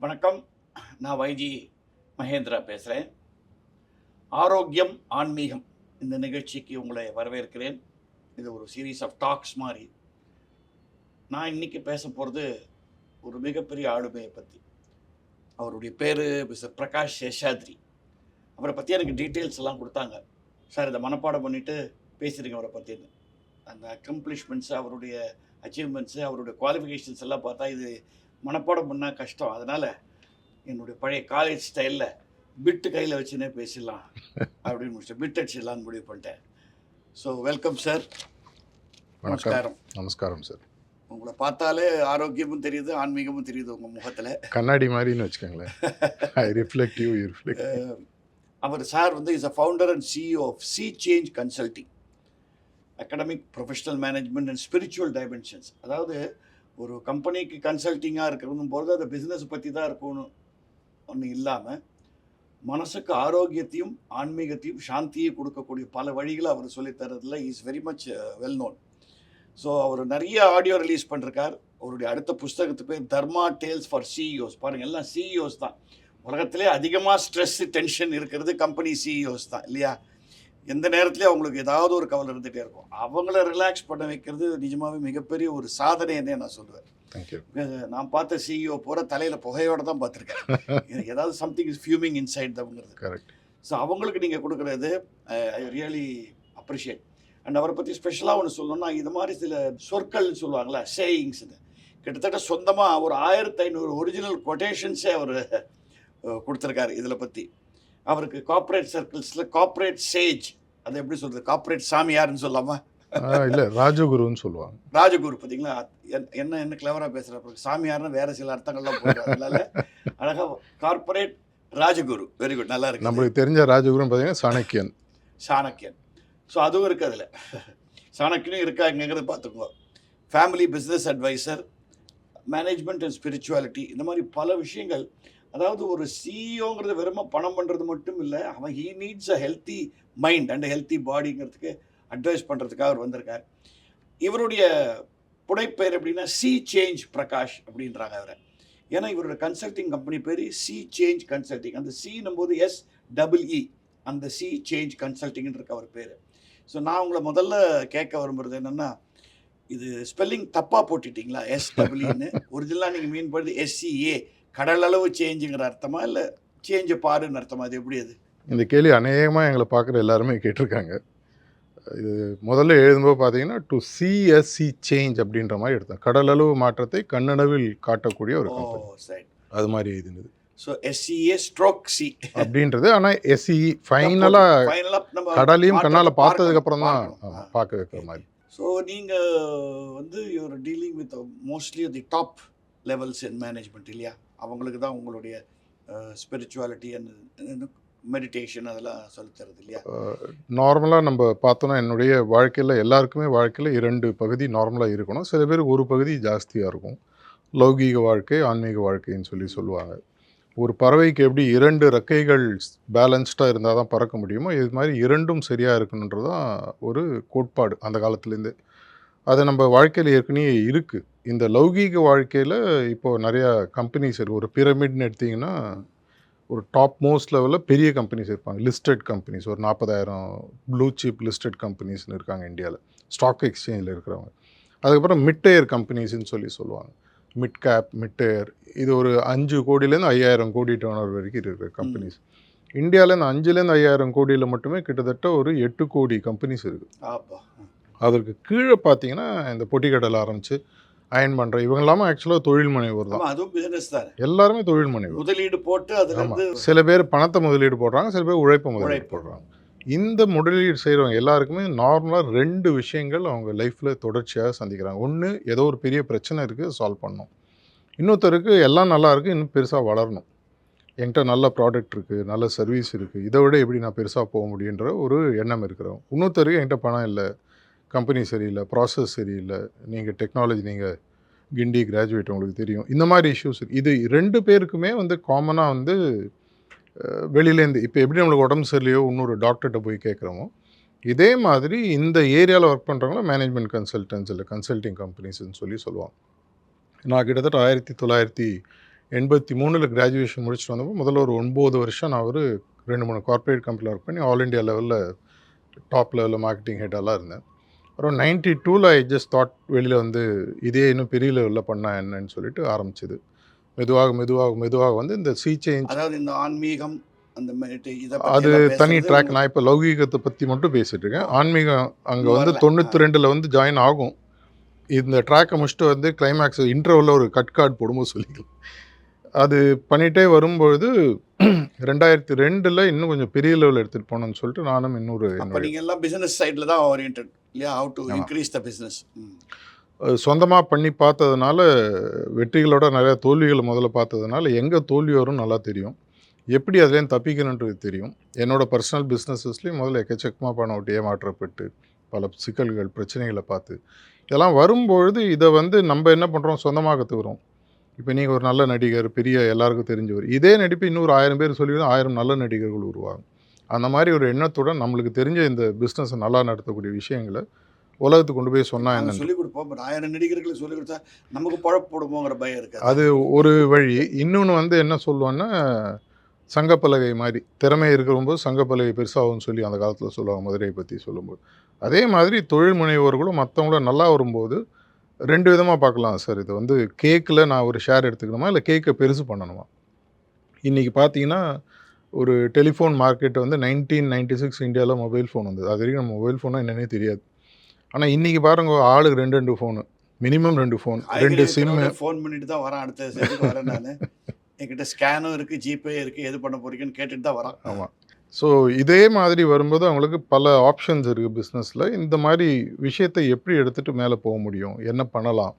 வணக்கம். நான் வைஜி மகேந்திரா பேசுகிறேன். ஆரோக்கியம், ஆன்மீகம் இந்த நிகழ்ச்சிக்கு உங்களை வரவேற்கிறேன். இது ஒரு சீரீஸ் ஆஃப் டாக்ஸ் மாதிரி. நான் இன்னைக்கு பேச போகிறது ஒரு மிகப்பெரிய ஆளுமையை பற்றி. அவருடைய பேர் மிஸ்டர் பிரகாஷ் சேஷாத்ரி. அவரை பற்றி எனக்கு டீட்டெயில்ஸ் எல்லாம் கொடுத்தாங்க. சார் இதை மனப்பாடம் பண்ணிவிட்டு பேசிடுங்க அவரை பற்றின்னு. அந்த அக்கம்ப்ளிஷ்மெண்ட்ஸு, அவருடைய அச்சீவ்மெண்ட்ஸு, அவருடைய குவாலிஃபிகேஷன்ஸ் எல்லாம் பார்த்தா இது மனப்பாடம் பண்ணால் கஷ்டம். அதனால் என்னுடைய பழைய காலேஜ் ஸ்டைலில் பிட்டு கையில் வச்சுன்னே பேசிடலாம் அப்படின்னு முடிச்சேன். பிட் அடிச்சிடலான்னு முடிவு பண்ணிட்டேன். So welcome sir. நமஸ்காரம். நமஸ்காரம் சார். உங்களை பார்த்தாலே ஆரோக்கியமும் தெரியுது, ஆன்மீகமும் தெரியுது உங்கள் முகத்தில். கண்ணாடி மாதிரின்னு வச்சுக்கோங்களேன். I reflect you, you reflect. அவர் sir is a founder and CEO of C change consulting, academic, professional management and spiritual dimensions. அதாவது ஒரு கம்பெனிக்கு கன்சல்ட்டிங்காக இருக்கிறதும் போது அது பிஸ்னஸ் பற்றி தான் இருக்கணும் ஒன்று இல்லாமல், மனசுக்கு ஆரோக்கியத்தையும் ஆன்மீகத்தையும் சாந்தியை கொடுக்கக்கூடிய பல வழிகளை அவர் சொல்லித்தரதில் is very much well known. So அவர் நிறைய ஆடியோ ரிலீஸ் பண்ணிருக்கார். அவருடைய அடுத்த புஸ்தகத்து பேர் தர்மா டேல்ஸ் ஃபார் சிஇஓஸ். பாருங்கள், எல்லாம் சிஇஓஸ் தான். உலகத்திலே அதிகமாக ஸ்ட்ரெஸ், டென்ஷன் இருக்கிறது கம்பெனி சிஇஓஸ் தான் இல்லையா? எந்த நேரத்துலையும் அவங்களுக்கு ஏதாவது ஒரு கவலை இருந்துகிட்டே இருக்கும். அவங்கள ரிலாக்ஸ் பண்ண வைக்கிறது நிஜமாகவே மிகப்பெரிய ஒரு சாதனைன்னே நான் சொல்லுவேன். நான் பார்த்த சிஇஓ பூரா தலையில் புகையோடு தான் பார்த்துருக்கேன். எனக்கு ஏதாவது சம்திங் இஸ் ஃபியூமிங் இன்சைட் தங்கிறது. கரெக்ட். ஸோ அவங்களுக்கு நீங்கள் கொடுக்குறது ஐ ரியலி அப்ரிஷியேட். அண்ட் அவரை பற்றி ஸ்பெஷலாக ஒன்று சொல்லணும்னா, இது மாதிரி சில சொற்கள்னு சொல்லுவாங்களா, சேயிங்ஸ்னு, கிட்டத்தட்ட சொந்தமாக ஒரு 1500 ஒரிஜினல் கொட்டேஷன்ஸே அவர் கொடுத்துருக்காரு. இதில் பற்றி அவருக்கு கார்ப்பரேட் சர்க்கிள்ஸில் கார்ப்பரேட் சேஜ், அதை எப்படி சொல்கிறது, கார்ப்பரேட் சாமியார்னு சொல்லாமல் இல்லை, ராஜகுருன்னு சொல்லுவாங்க. ராஜகுரு பார்த்தீங்களா? என்ன கிளவராக பேசுகிற. சாமியார்னு வேறு சில அர்த்தங்கள்லாம் போடுறாங்க. அதனால அழகாக கார்ப்பரேட் ராஜகுரு. வெரி குட், நல்லா இருக்கு. நம்மளுக்கு தெரிஞ்ச ராஜகுருன்னு பார்த்தீங்கன்னா சாணக்கியன். ஸோ அதுவும் இருக்குது அதில். சாணக்கியனும் இருக்காங்கிறது பார்த்துக்கோங்க. Family business adviser, management and spirituality, இந்த மாதிரி பல விஷயங்கள். அதாவது ஒரு சிஇஓங்கிறது வெறும் பணம் பண்ணுறது மட்டும் இல்லை, அவன் he needs a healthy mind and healthy பாடிங்கிறதுக்கு அட்வைஸ் பண்ணுறதுக்காக அவர் வந்திருக்கார். இவருடைய புனைப்பெயர் எப்படின்னா சி சேஞ்ச் பிரகாஷ் அப்படின்றாங்க அவரை. ஏன்னா இவரோட கன்சல்டிங் கம்பெனி பேர் சி சேஞ்ச் கன்சல்டிங். அந்த சின்னும் போது SEE, அந்த சி சேஞ்ச் கன்சல்டிங்னு இருக்க அவர் பேர். ஸோ நான் உங்களை முதல்ல கேட்க விரும்புகிறது என்னென்னா, இது ஸ்பெல்லிங் தப்பாக போட்டுட்டிங்களா? SEEன்னு ஒரிஜினலாக நீங்கள் மீன் பண்ணுறது SEA, கடல் அளவு சேஞ்சுங்கிற அர்த்தமா இல்லை சேஞ்சு பாருன்னு அர்த்தமா? அது எப்படி? அது இந்த கேள்வி அநேகமாக எங்களை பார்க்குற எல்லாருமே கேட்டிருக்காங்க. இது முதல்ல எழுதும்போது பார்த்தீங்கன்னா டு CSC சேஞ்ச் அப்படின்ற மாதிரி எடுத்தேன். கடல் அளவு மாற்றத்தை கண்ணளவில் காட்டக்கூடிய ஒரு கம்பெனி, அது மாதிரி எழுதினது. ஸோ SEA/C அப்படின்றது. ஆனால் SEE ஃபைனலாக கடலையும் கண்ணால் பார்த்ததுக்கப்புறம் தான் பார்க்க வைக்கிற மாதிரி. ஸோ நீங்கள் you are dealing with mostly the top levels in management இல்லையா? அவங்களுக்கு தான் உங்களுடைய ஸ்பிரிச்சுவாலிட்டி அண்ட் மெடிடேஷன் அதெல்லாம் சொல்லித்தரது இல்லையா? நார்மலாக நம்ம பார்த்தோன்னா என்னுடைய வாழ்க்கையில் எல்லாருக்குமே வாழ்க்கையில் 2 பகுதி நார்மலாக இருக்கணும். சில பேருக்கு ஒரு பகுதி ஜாஸ்தியாக இருக்கும். லௌகீக வாழ்க்கை, ஆன்மீக வாழ்க்கைன்னு சொல்லுவாங்க. ஒரு பறவைக்கு எப்படி 2 ரெக்கைகள் பேலன்ஸ்டாக இருந்தால் தான் பறக்க முடியுமோ, இது மாதிரி 2ம் சரியாக இருக்கணுன்றது தான் ஒரு கோட்பாடு அந்த காலத்துலேருந்து. அது நம்ம வாழ்க்கையில் ஏற்கனவே இருக்குது. இந்த லௌகீக வாழ்க்கையில் இப்போது நிறையா கம்பெனிஸ் இருக்குது. ஒரு பிரமிட்னு எடுத்திங்கன்னா ஒரு டாப் மோஸ்ட் லெவலில் பெரிய கம்பெனிஸ் இருப்பாங்க. லிஸ்டட் கம்பெனிஸ் ஒரு 40,000 ப்ளூ சிப் லிஸ்டட் கம்பெனிஸ்னு இருக்காங்க இந்தியாவில், ஸ்டாக் எக்ஸ்சேஞ்சில் இருக்கிறவங்க. அதுக்கப்புறம் மிட் டயர் கம்பெனிஸ்ன்னு சொல்லுவாங்க. மிட் கேப், மிட் டயர், இது ஒரு 5 கோடியிலேருந்து 5,000 கோடி டர்னர் வரைக்கும் இருக்கிற கம்பெனிஸ். இந்தியாவில் இந்த 5லேருந்து 5,000 கோடியில் மட்டுமே கிட்டத்தட்ட ஒரு 8 கோடி கம்பெனிஸ் இருக்குது. அதற்கு கீழே பார்த்தீங்கன்னா இந்த பொட்டிக்கடலை ஆரம்பித்து அயன் பண்ணுற இவங்க இல்லாமல் ஆக்சுவலாக தொழில் முனைவோர் தான். அதுவும் பிஸ்னஸ் தான். எல்லாருமே தொழில் முனைவோர். முதலீடு போட்டு அதில் சில பேர் பணத்தை முதலீடு போடுறாங்க, சில பேர் உழைப்பை முதலீடு போடுறாங்க. இந்த முதலீடு செய்கிறவங்க எல்லாருக்குமே நார்மலாக 2 விஷயங்கள் அவங்க லைஃப்பில் தொடர்ச்சியாக சந்திக்கிறாங்க. ஒன்று, ஏதோ ஒரு பெரிய பிரச்சனை இருக்குது, சால்வ் பண்ணணும். இன்னொருத்தருக்கு எல்லாம் நல்லா இருக்குது, இன்னும் பெருசாக வளரணும். என்கிட்ட நல்ல ப்ராடக்ட் இருக்குது, நல்ல சர்வீஸ் இருக்குது, இதை விட எப்படி நான் பெருசாக போக முடியுன்ற ஒரு எண்ணம் இருக்கிறோம். இன்னொருத்தருக்கு என்கிட்ட பணம் இல்லை, கம்பெனி சரியில்லை, ப்ராசஸ் சரியில்லை, நீங்கள் டெக்னாலஜி, நீங்கள் கிண்டி கிராஜுவேட் உங்களுக்கு தெரியும், இந்த மாதிரி இஷ்யூஸ். இது 2 பேருக்குமே காமனாக வெளியிலேருந்து இப்போ எப்படி நம்மளுக்கு உடம்பு சரியில்லையோ இன்னொரு டாக்டர்கிட்ட போய் கேட்குறோமோ, இதே மாதிரி இந்த ஏரியாவில் ஒர்க் பண்ணுறவங்கள மேனேஜ்மெண்ட் கன்சல்டன்ஸ் இல்லை கன்சல்டிங் கம்பெனிஸ்ன்னு சொல்லுவாங்க. நான் கிட்டத்தட்ட 83ல் கிராஜுவேஷன் முடிச்சுட்டு வந்தப்போ முதல்ல ஒரு 9 வருஷம் நான் ஒரு 2-3 கார்ப்பரேட் கம்பெனியில் ஒர்க் பண்ணி ஆல் இண்டியா லெவலில் டாப் லெவலில் மார்க்கெட்டிங் ஹெட்டெல்லாம் இருந்தேன். அப்புறம் 92ல் ஐ ஜஸ்ட் தாட் வெளியில் வந்து இதே இன்னும் பெரிய லெவலில் பண்ணால் என்னன்னு சொல்லிட்டு ஆரம்பிச்சது. மெதுவாக வந்து இந்த சீ சேஞ்ச், அதாவது இந்த ஆன்மீகம் அந்த இதை அது பற்றி தனி ட்ராக். நான் இப்போ லௌகீகத்தை பற்றி மட்டும் பேசிட்டு இருக்கேன். ஆன்மீகம் அங்கே வந்து வரல. 92ல் வந்து ஜாயின் ஆகும். இந்த ட்ராக்கை முடிச்சுட்டு வந்து கிளைமேக்ஸ் இன்டர்வலில் ஒரு கட் கார்டு போடும்போது சொல்லிக்கலாம். அது பண்ணிகிட்டே வரும்பொழுது 2002ல் இன்னும் கொஞ்சம் பெரிய லெவலில் எடுத்துகிட்டு போகணும்னு சொல்லிட்டு நானும் இன்னொரு அப்போ நீங்கள் எல்லாம் பிஸ்னஸ் சைடில் தான் ஓரியன்டட் இல்லையா? How to increase the business. சொந்தமாக பண்ணி பார்த்ததுனால, வெற்றிகளோட நிறையா தோல்விகளை முதல்ல பார்த்ததுனால எங்கே தோல்வி வரும் நல்லா தெரியும், எப்படி அதுலேருந்து தப்பிக்கணுன்றது தெரியும். என்னோடய பர்சனல் பிஸ்னஸஸ்லேயும் முதல்ல எக்கச்சக்கமாக பணம் விட்டு ஏமாற்றப்பட்டு பல சிக்கல்கள் பிரச்சனைகளை பார்த்து இதெல்லாம் வரும்பொழுது இதை வந்து நம்ம என்ன பண்ணுறோம், சொந்தமாக கற்றுக்குறோம். இப்போ நீங்கள் ஒரு நல்ல நடிகர், பெரிய எல்லாருக்கும் தெரிஞ்சவர், இதே நடிப்பு இன்னொரு 1000 பேர் சொல்லி 1000 நல்ல நடிகர்கள் உருவாகும். அந்த மாதிரி ஒரு எண்ணத்துடன் நம்மளுக்கு தெரிஞ்ச இந்த பிஸ்னஸை நல்லா நடத்தக்கூடிய விஷயங்களை உலகத்துக்கு கொண்டு போய் சொன்னால் என்ன சொல்லிக் கொடுப்போம். பட் 1000 நடிகர்களுக்கு சொல்லிக் கொடுத்தா நமக்கு பழப்பு போடுமோங்கிற பயம் இருக்குது. அது ஒரு வழி. இன்னொன்று வந்து என்ன சொல்லுவோன்னா, சங்கப்பலகை மாதிரி திறமை இருக்கிறபோது சங்கப்பலகை பெருசாகும்னு சொல்லி அந்த காலத்தில் சொல்லுவாங்க, மதுரையை பற்றி சொல்லும்போது. அதே மாதிரி தொழில் முனைவோர்களும் மற்றவங்களும் நல்லா வரும்போது 2 விதமாக பார்க்கலாம் சார். இது வந்து கேக்கில் நான் ஒரு ஷேர் எடுத்துக்கணுமா, இல்லை கேக்கை பெருசு பண்ணணுமா? இன்றைக்கி பார்த்தீங்கன்னா ஒரு டெலிஃபோன் மார்க்கெட் வந்து 1996 இந்தியாவில் மொபைல் ஃபோன் வந்தது. அது வரைக்கும் நம்ம மொபைல் ஃபோனாக என்னன்னே தெரியாது. ஆனால் இன்றைக்கி பாருங்க, ஆளுக்கு 2 phone, minimum 2 phone, 2 sim. Phone பண்ணிட்டு தான் வரேன், அடுத்த செட்டுக்கு வரேன் நான். என்கிட்ட ஸ்கேனும் இருக்குது, ஜிபே இருக்குது, எது பண்ண போறீங்கன்னு கேட்டுட்டு தான் வரான். ஆமாம். ஸோ இதே மாதிரி வரும்போது அவங்களுக்கு பல ஆப்ஷன்ஸ் இருக்குது பிஸ்னஸில். இந்த மாதிரி விஷயத்தை எப்படி எடுத்துகிட்டு மேலே போக முடியும், என்ன பண்ணலாம்,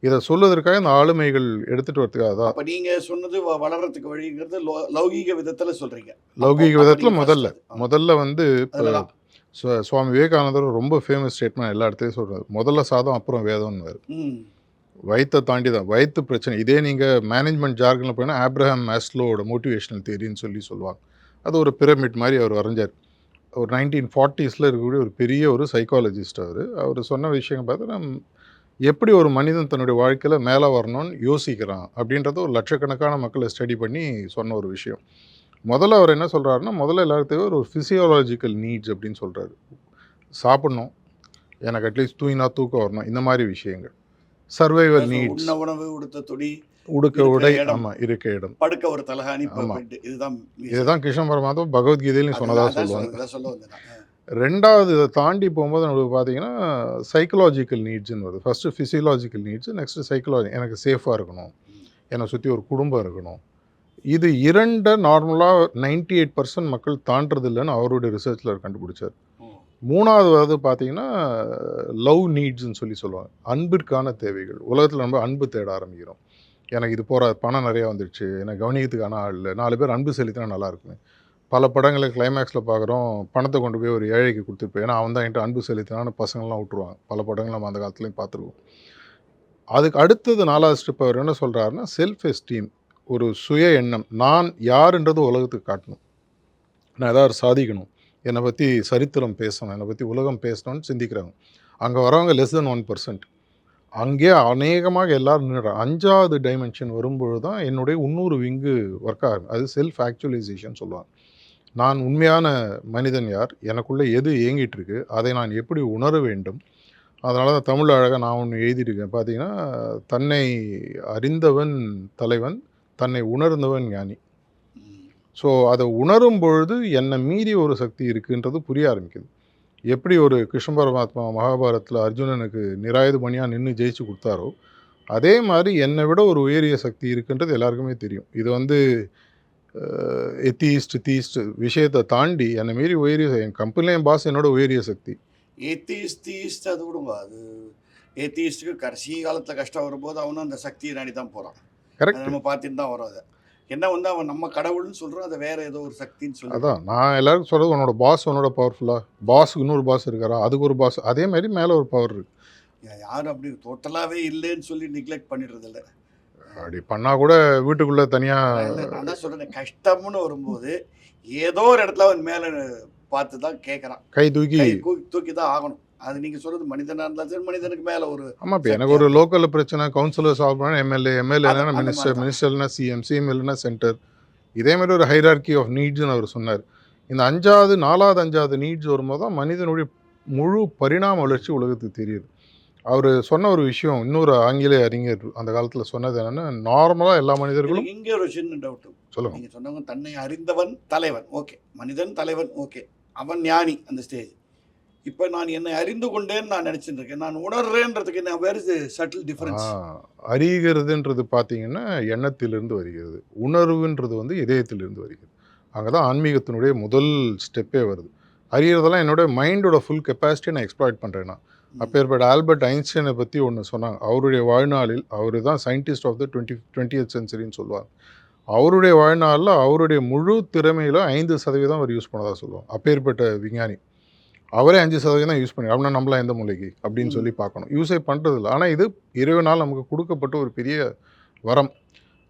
இதை சொல்லுவதற்காக இந்த ஆளுமைகள் எடுத்துகிட்டு வரதுக்காக தான். அப்போ நீங்கள் சொன்னது வளர்கிறதுக்கு வழிங்கிறது லௌகீக விதத்தில் சொல்கிறீங்க. லௌகீக விதத்தில் முதல்ல வந்து இப்போ சுவாமி விவேகானந்தர் ரொம்ப ஃபேமஸ் ஸ்டேட்மெண்ட் எல்லா இடத்துலையும் சொல்கிறார், முதல்ல சாதம் அப்புறம் வேதம்னு. வயிற்றை தாண்டி தான் வயிற்று பிரச்சனை. இதே நீங்கள் மேனேஜ்மெண்ட் ஜார்கனில் போனால் ஆப்ரஹாம் மேஸ்லோவோட மோட்டிவேஷனல் தியரின்னு சொல்லுவாங்க. அது ஒரு பிரமிட் மாதிரி அவர் வரைஞ்சார். ஒரு 1940ஸில் இருக்கக்கூடிய ஒரு பெரிய ஒரு சைக்காலஜிஸ்ட். அவர் சொன்ன விஷயம் பார்த்தா, எப்படி ஒரு மனிதன் தன்னுடைய வாழ்க்கையில் மேலே வரணும்னு யோசிக்கிறான் அப்படின்றத ஒரு லட்சக்கணக்கான மக்களை ஸ்டடி பண்ணி சொன்ன ஒரு விஷயம். முதல்ல அவர் என்ன சொல்கிறாருன்னா, முதல்ல எல்லாத்துக்கும் ஒரு ஃபிசியோலாஜிக்கல் நீட்ஸ் அப்படின்னு சொல்கிறாரு. சாப்பிட்ணும், எனக்கு அட்லீஸ்ட் தூக்கம் வரணும், இந்த மாதிரி விஷயங்கள். சர்வைவல் நீட்ஸ், உணவு, உடுத்த துணி, உடுக்க உடை, ஆமாம், இருக்க இடம், படுக்க ஒரு தலகாணி. இதுதான் கிருஷ்ண பரமாத்மா பகவத்கீதையிலையும் சொன்னதாக சொல்லுவாங்க. ரெண்டாவது இதை தாண்டி போகும்போது நம்மளுக்கு பார்த்தீங்கன்னா சைக்கலாஜிக்கல் நீட்ஸ்ன்னு வருது. First physiological needs, next psychology. எனக்கு சேஃபாக இருக்கணும், என்னை சுற்றி ஒரு குடும்பம் இருக்கணும். இது 2 நார்மலாக 98% மக்கள் தாண்டதில்லைன்னு அவருடைய ரிசர்ச்சில் கண்டுபிடிச்சார். 3வது பார்த்தீங்கன்னா லவ் நீட்ஸ்ன்னு சொல்லுவாங்க, அன்பிற்கான தேவைகள். உலகத்தில் நம்ம அன்பு தேட ஆரம்பிக்கிறோம். எனக்கு இது போகிற பணம் நிறையா வந்துடுச்சு, எனக்கு கவனிக்கிறதுக்கான ஆள் இல்லை, 4 பேர் அன்பு செலுத்தினா நல்லா இருக்குமே. பல படங்களை கிளைமேக்ஸில் பார்க்குறோம், பணத்தை கொண்டு போய் ஒரு ஏழைக்கு கொடுத்துருப்பேன், ஏன்னா அவன் தான் என்கிட்ட அன்பு செலுத்தினான்னு பசங்கள்லாம் விட்டுருவாங்க. பல படங்கள் நம்ம அந்த காலத்துலேயும் பார்த்துருவோம். அதுக்கு அடுத்தது 4வது ஸ்டெப் அவர் என்ன சொல்கிறாருன்னா, செல்ஃப் எஸ்டீம், ஒரு சுய எண்ணம். நான் யாருன்றது உலகத்துக்கு காட்டணும், நான் ஏதாவது சாதிக்கணும், என்னை பற்றி சரித்திரம் பேசணும், என்னை பற்றி உலகம் பேசணும்னு சிந்திக்கிறாங்க. அங்கே வரவங்க லெஸ் தென் 1%. அங்கே அநேகமாக எல்லோரும் நின்றுறாங்க. 5வது டைமென்ஷன் வரும்பொழுது தான் என்னுடைய இன்னொரு விங்கு ஒர்க் ஆகும். அது செல்ஃப் ஆக்சுவலைசேஷன் சொல்லுவாங்க. நான் உண்மையான மனிதன் யார், எனக்குள்ளே எது இயங்கிட்டுருக்கு, அதை நான் எப்படி உணர வேண்டும். அதனால தான் தமிழ் அழகாக நான் ஒன்று எழுதியிருக்கேன் பார்த்தீங்கன்னா, தன்னை அறிந்தவன் தலைவன், தன்னை உணர்ந்தவன் ஞானி. ஸோ அதை உணரும் பொழுது என்னை மீறி ஒரு சக்தி இருக்குன்றது புரிய ஆரம்பிக்குது. எப்படி ஒரு கிருஷ்ண பரமாத்மா மகாபாரத்தில் அர்ஜுனனுக்கு நிராயுத பணியாக நின்று ஜெயிச்சு கொடுத்தாரோ, அதே மாதிரி என்னை விட ஒரு உயரிய சக்தி இருக்குன்றது எல்லாருக்குமே தெரியும். இது வந்து தீஸ்ட் விஷயத்தை தாண்டி என்னை மீறி உயரிய, என் கம்பெனியில் என் பாஸ் என்னோட உயரிய சக்தி. தீஸ்ட் அது விடுங்க. அது ஏத்தீஸ்ட்டுக்கு கடைசி காலத்தில் கஷ்டம் வரும்போது அவனும் அந்த சக்தியை நாடி தான் போகிறான். கரெக்ட். நம்ம பார்த்துட்டு தான் வரோம். அதை என்ன வந்து அவன் நம்ம கடவுள்னு சொல்கிறோம், அதை வேறு ஏதோ ஒரு சக்தின்னு சொல்லி. அதான் நான் எல்லாருக்கும் சொல்கிறது, உன்னோட பாஸ் உன்னோட பவர்ஃபுல்லாக, பாஸுக்கு இன்னொரு பாஸ் இருக்காரா, அதுக்கு ஒரு பாஸ், அதே மாதிரி மேலே ஒரு பவர் இருக்குது. யாரும் அப்படி டோட்டலாகவே இல்லைன்னு சொல்லி நெக்லெக்ட் பண்ணிடுறதில்ல. அப்படி பண்ணால் கூட வீட்டுக்குள்ளே தனியாக. நான் தான் சொல்கிறேன், கஷ்டம்னு வரும்போது ஏதோ ஒரு இடத்துல அவன் மேலே பார்த்து தான் கேட்குறான், கை தூக்கி தூக்கி தான் ஆகணும். அது நீங்கள் சொல்கிறது மனிதனாக இருந்தாலும் சரி, மனிதனுக்கு மேலே ஒரு ஆமாம். இப்போ எனக்கு ஒரு லோக்கலில் பிரச்சனை, கவுன்சிலர் சால்வ் பண்ணால் எம்எல்ஏ, எம்எல்ஏனா மினிஸ்டர், மினிஸ்டர்னா சிஎம், சிஎம் இல்லைனா சென்டர். இதே மாதிரி ஒரு ஹைரார்கி ஆஃப் நீட்ஸ்னு அவர் சொன்னார். இந்த 4வது 5வது நீட்ஸ் வரும்போது தான் மனிதனுடைய முழு பரிணாம வளர்ச்சி உலகத்துக்கு தெரியுது. அவர் சொன்ன ஒரு விஷயம், இன்னொரு ஆங்கிலேய அறிஞர் அந்த காலத்தில் சொன்னது என்னென்னா, நார்மலாக எல்லா மனிதர்களும் இங்கே ஒரு சின்ன டவுட்டு சொல்லுங்கள். நீங்கள் சொன்னவங்க தன்னை அறிந்தவன் தலைவன், ஓகே, மனிதன் தலைவன், ஓகே, அவன் ஞானி அந்த ஸ்டேஜ். இப்போ நான் என்னை அறிந்து கொண்டேன்னு நான் நினச்சிட்டு இருக்கேன், நான் உணர்றேன்றதுக்கு என்ன வேறு சட்டில் டிஃபரன்ஸ்? அறிகிறதுன்றது பார்த்தீங்கன்னா எண்ணத்திலிருந்து வருகிறது, உணர்வுன்றது வந்து இதயத்திலிருந்து வருகிறது. அங்கே தான் ஆன்மீகத்தினுடைய முதல் ஸ்டெப்பே வருது. அறிகிறதெல்லாம் என்னோட மைண்டோட ஃபுல் கெப்பாசிட்டியை நான் எக்ஸ்ப்ளாய்ட் பண்ணுறேன். நான் அப்பேற்பட்ட ஆல்பர்ட் ஐன்ஸ்டைனை பற்றி ஒன்று சொன்னாங்க. அவருடைய வாழ்நாளில், அவர் தான் சயின்டிஸ்ட் ஆஃப் த 20th சென்ச்சுரின்னு சொல்லுவாங்க. அவருடைய வாழ்நாளில் அவருடைய முழு திறமையில் 5% அவர் யூஸ் பண்ணதாக சொல்லுவாங்க. அப்பேற்பட்ட விஞ்ஞானி. அவரே 5% தான் யூஸ் பண்ணி, அப்படின்னா நம்மளாம் எந்த மூலைக்கு அப்படின்னு சொல்லி பார்க்கணும். யூஸே பண்ணுறதில்ல. ஆனால் இது இறைவனால் நமக்கு கொடுக்கப்பட்ட ஒரு பெரிய வரம்.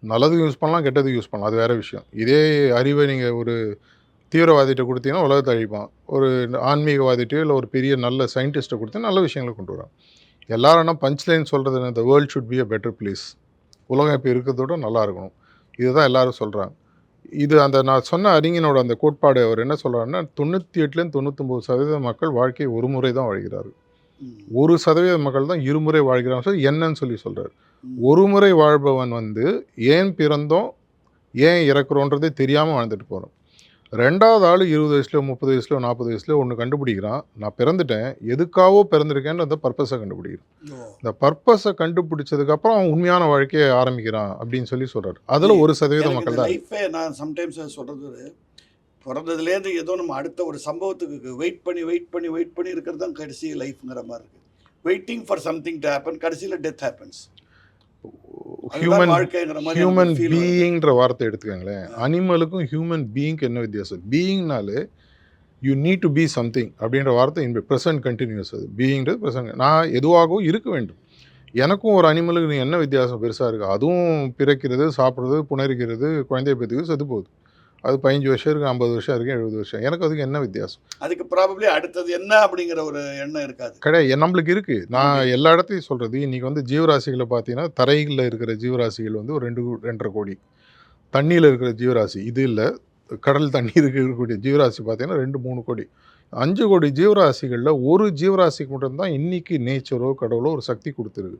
நல்லதுக்கு யூஸ் பண்ணலாம், கெட்டதுக்கு யூஸ் பண்ணலாம், அது வேறு விஷயம். இதே அறிவை நீங்கள் ஒரு தீவிரவாதிகிட்ட கொடுத்தீங்கன்னா உலகத்தை அழிப்பான். ஒரு ஆன்மீகவாதிகிட்டையோ இல்லை ஒரு பெரிய நல்ல சயின்டிஸ்ட்டை கொடுத்தா நல்ல விஷயங்களை கொண்டு வரான். எல்லாரும் என்ன பஞ்ச்லைன் சொல்கிறது என்ன, the world should be a better place. உலகம் இப்போ இருக்கிறதோட நல்லா இருக்கணும், இதுதான் எல்லாரும் சொல்கிறாங்க. இது அந்த நான் சொன்ன அறிஞனோட அந்த கோட்பாடு அவர் என்ன சொல்கிறாருன்னா, 98லேருந்து 99% மக்கள் வாழ்க்கையை ஒரு முறை தான் வாழ்கிறார்கள். 1% மக்கள் தான் இருமுறை வாழ்கிறாங்க. சொல்லி என்னன்னு சொல்கிறார். ஒரு முறை வாழ்பவன் வந்து ஏன் பிறந்தோம், ஏன் இறக்குறோன்றதே தெரியாமல் வாழ்ந்துட்டு போகிறோம். 2வது ஆள் 20 வயசுலையோ 30 வயசுலையோ 40 வயசுலையோ ஒன்று கண்டுபிடிக்கிறான், நான் பிறந்துட்டேன், எதுக்காகவோ பிறந்திருக்கேன்னு அந்த பர்பஸை கண்டுபிடிக்கிறான். இந்த பர்பஸை கண்டுபிடிச்சதுக்கப்புறம் அவன் உண்மையான வாழ்க்கையை ஆரம்பிக்கிறான் அப்படின்னு சொல்கிறார். அதில் 1% மக்கள் தான். லைஃபே நான் சம்டைம்ஸ் சொல்கிறது, பிறந்ததுலேருந்து ஏதோ நம்ம அடுத்த ஒரு சம்பவத்துக்கு வெயிட் பண்ணி இருக்கிறது தான் கடைசி லைஃப்ங்கிற மாதிரி இருக்குது. Waiting for something to happen, கடைசியில் டெத் ஹேப்பன்ஸ். ஹியூமன் பீயிங்ன்ற வார்த்தை எடுத்துக்கோங்களேன். அனிமலுக்கும் ஹியூமன் பீயிங்க்கு என்ன வித்தியாசம்? பீயிங்னாலே you need to be something அப்படின்ற வார்த்தை இன் ப்ரெசன்ட் கண்டினியூஸ். அது பீயிங்கிறது ப்ரெசன்ட். நான் எதுவாகவும் இருக்க வேண்டும். எனக்கும் ஒரு அனிமலுக்கு என்ன வித்தியாசம் பெருசாக இருக்குது? அதுவும் பிறக்கிறது, சாப்பிட்றது, புணரிக்கிறது, குழந்தைய பெற்றுக்கு செத்து போகுது. அது 15 வருஷம் இருக்குது, 50 வருஷம் இருக்குது, 70 வருஷம். எனக்கு அதுக்கு என்ன வித்தியாசம்? அதுக்கு ப்ராபப்ளி அடுத்தது என்ன அப்படிங்கிற ஒரு எண்ணம் இருக்காது. கிடையாது, நம்மளுக்கு இருக்குது. நான் எல்லா இடத்தையும் சொல்கிறது, இன்றைக்கி வந்து ஜீவராசிகளை பார்த்தீங்கன்னா, தரையில் இருக்கிற ஜீவராசிகள் வந்து ஒரு 2.5 கோடி, தண்ணியில் இருக்கிற ஜீவராசி இது இல்லை, கடல் தண்ணி இருக்கக்கூடிய ஜீவராசி பார்த்தீங்கன்னா 2-3 கோடி, 5 கோடி ஜீவராசிகளில் ஒரு ஜீவராசிக்கு மட்டும்தான் இன்றைக்கி நேச்சரோ கடவுளோ ஒரு சக்தி கொடுத்துருக்கு,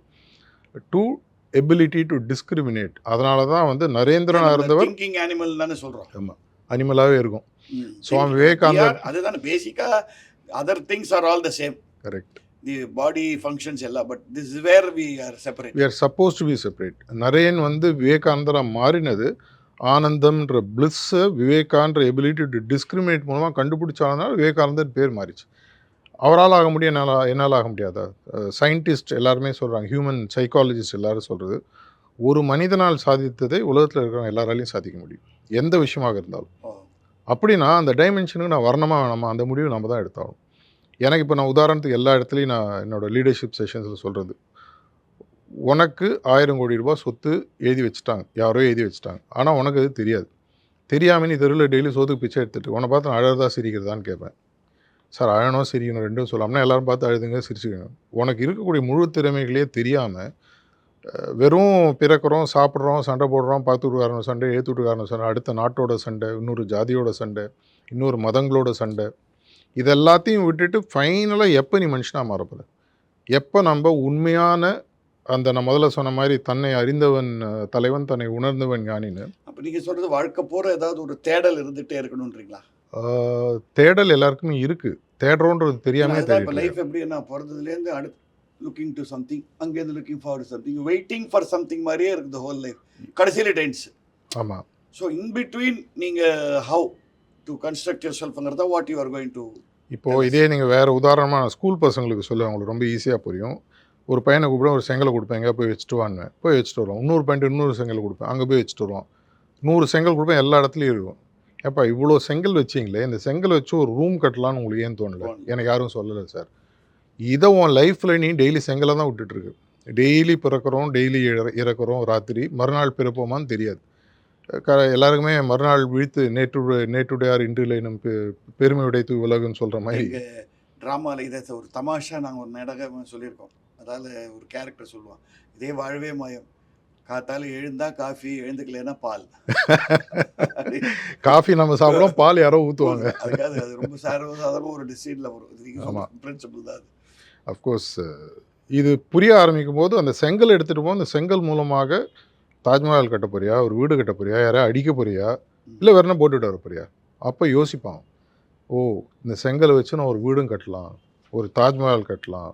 டு எபிலிட்டி டு டிஸ்கிரிமினேட். அதனால தான் வந்து நரேந்திரனாக இருந்தவர் திங்கிங் அனிமல் தானே சொல்கிறோம். ஆமாம், அனிமலாகவே இருக்கும். சுவாமி விவேகானந்தர் அதுதானே பேசிக்காக. Other things are all the same. Correct. The body functions எல்லாம், but this is where we are separate. We are suppose to be separate. Naren வந்து விவேகானந்தராக மாறினது ஆனந்தம்ன்ற பிளிஸ்ஸை விவேகான்ற எபிலிட்டி டு டிஸ்கிரிமினேட் மூலமாக கண்டுபிடிச்சாலனால விவேகானந்தர் பேர் மாறிச்சு. அவரால் ஆக முடியும், என்னால் ஆக முடியாதா? சயின்டிஸ்ட் எல்லாருமே சொல்கிறாங்க, ஹியூமன் சைக்காலஜிஸ்ட் எல்லோரும் சொல்கிறது, ஒரு மனிதனால் சாதித்ததை உலகத்தில் இருக்கிறவங்க எல்லாராலையும் சாதிக்க முடியும், எந்த விஷயமாக இருந்தாலும். அப்படின்னா அந்த டைமென்ஷனுக்கு நான் வரணுமா வேணாமா, அந்த முடிவு நம்ம தான் எடுத்தாலும். எனக்கு இப்போ நான் உதாரணத்துக்கு எல்லா இடத்துலையும் நான் என்னோடய லீடர்ஷிப் செஷன்ஸில் சொல்கிறது, உனக்கு 1000 கோடி ரூபாய் சொத்து எழுதி வச்சுட்டாங்க, யாரோ எழுதி வச்சுட்டாங்க, ஆனால் உனக்கு அது தெரியாது. தெரியாமல் நீ தெருவில் டெய்லி சோத்துக்கு பிச்சை எடுத்துட்டு உன்னை பார்த்து நான் அழகதாக சிரிக்கிறதான்னு கேட்பேன். சார் அழணும் சிரிக்கணும் ரெண்டும் சொல்லாம்னா எல்லாரும் பார்த்து அழுதுங்க சிரிச்சுக்கணும். உனக்கு இருக்கக்கூடிய முழு திறமைகளே தெரியாமல் வெறும் பிறக்கிறோம், சாப்பிட்றோம், சண்டை போடுறோம், பார்த்து விட்டுக்காரன சண்டை, ஏற்று விட்டுக்காரன சண்டை, அடுத்த நாட்டோட சண்டை, இன்னொரு ஜாதியோட சண்டை, இன்னொரு மதங்களோட சண்டை, இது எல்லாத்தையும் விட்டுட்டு ஃபைனலாக எப்போ நீ மனுஷனாக மாறப்போகிற, எப்போ நம்ம உண்மையான அந்த நான் முதல்ல சொன்ன மாதிரி தன்னை அறிந்தவன் தலைவன், தன்னை உணர்ந்தவன் ஞானின்னு. அப்போ நீங்கள் சொல்கிறது வாழ்க்கை போகிற ஏதாவது ஒரு தேடல் இருந்துகிட்டே இருக்கணுன்றீங்களா? தேடல் எல்லாருக்குமே இருக்குது, தேடுறோன்றது தெரியாமல் தெரியும். இப்போ லைஃப் எப்படி நான் பிறந்ததுலேருந்து அடுத்து லுக்கிங் டு சம்திங், அங்கேருந்து looking forward something, waiting for something மாதிரியே இருக்குது ஹோல் லைஃப். கடைசியில் டென்ஸ். ஆமாம். ஸோ இன் பிட்வீன் நீங்கள் ஹவு டு கன்ஸ்ட்ரக்ட் யுவர் செல்ஃப்ங்கிறத what you are going to. இப்போது இதே நீங்கள் வேறு உதாரணமாக ஸ்கூல் பசங்களுக்கு சொல்ல அவங்களுக்கு ரொம்ப ஈஸியாக புரியும். ஒரு பையனை கூப்பிட ஒரு செங்கலை கொடுப்பேன், எங்கே போய் வச்சுட்டு வாங்குவேன், போய் வச்சுட்டு வருவோம். இன்னொரு பையன் இன்னொரு செங்கல் கொடுப்பேன், அங்கே போய் வச்சுட்டு வருவோம். 100 செங்கல் கொடுப்பேன், எல்லா இடத்துலையும் இருக்கும். ஏப்பா இவ்வளோ செங்கல் வச்சிங்களே, இந்த செங்கல் வச்சு ஒரு ரூம் கட்டலான்னு உங்களுக்கு ஏன் தோணலை? எனக்கு யாரும் சொல்லலை சார். இதை உன் லைஃப்பில் நீ டெய்லி செங்கலை தான் விட்டுட்டுருக்கு. டெய்லி பிறக்கிறோம், டெய்லி இறக்குறோம், ராத்திரி மறுநாள் பிறப்போமான்னு தெரியாது. எல்லாருக்குமே மறுநாள் விழித்து நேற்றுடையார் இன்றில் எனும் பெருமை உடைத்து உலகன்னு சொல்கிற மாதிரி ட்ராமாவில் இதை ஒரு தமாஷா நாங்கள் ஒரு நாடகம் சொல்லியிருக்கோம். அதாவது ஒரு கேரக்டர் சொல்லுவான், இதே வாழ்வே மாயம், காத்தால எழுந்தா காஃபி, எழுந்துக்கலைன்னா பால். காஃபி நம்ம சாப்பிடுவோம், பால் யாரோ ஊற்றுவாங்க. அதுக்காக அது ரொம்ப சாதாரண ஒரு டிசைனில் வரும். ஆமாம், பிரின்சிபிள் தான் அது. அஃப்கோர்ஸ் இது புரிய ஆரம்பிக்கும் போது அந்த செங்கல் எடுத்துகிட்டு போகும், அந்த செங்கல் மூலமாக தாஜ்மஹால் கட்ட போறியா, ஒரு வீடு கட்ட போறியா, யாரையா அடிக்க போறியா, இல்லை வேற என்ன போட்டுட்டு வர போறியா? அப்போ யோசிப்பான், ஓ இந்த செங்கலை வச்சு நான் ஒரு வீடும் கட்டலாம், ஒரு தாஜ்மஹால் கட்டலாம்,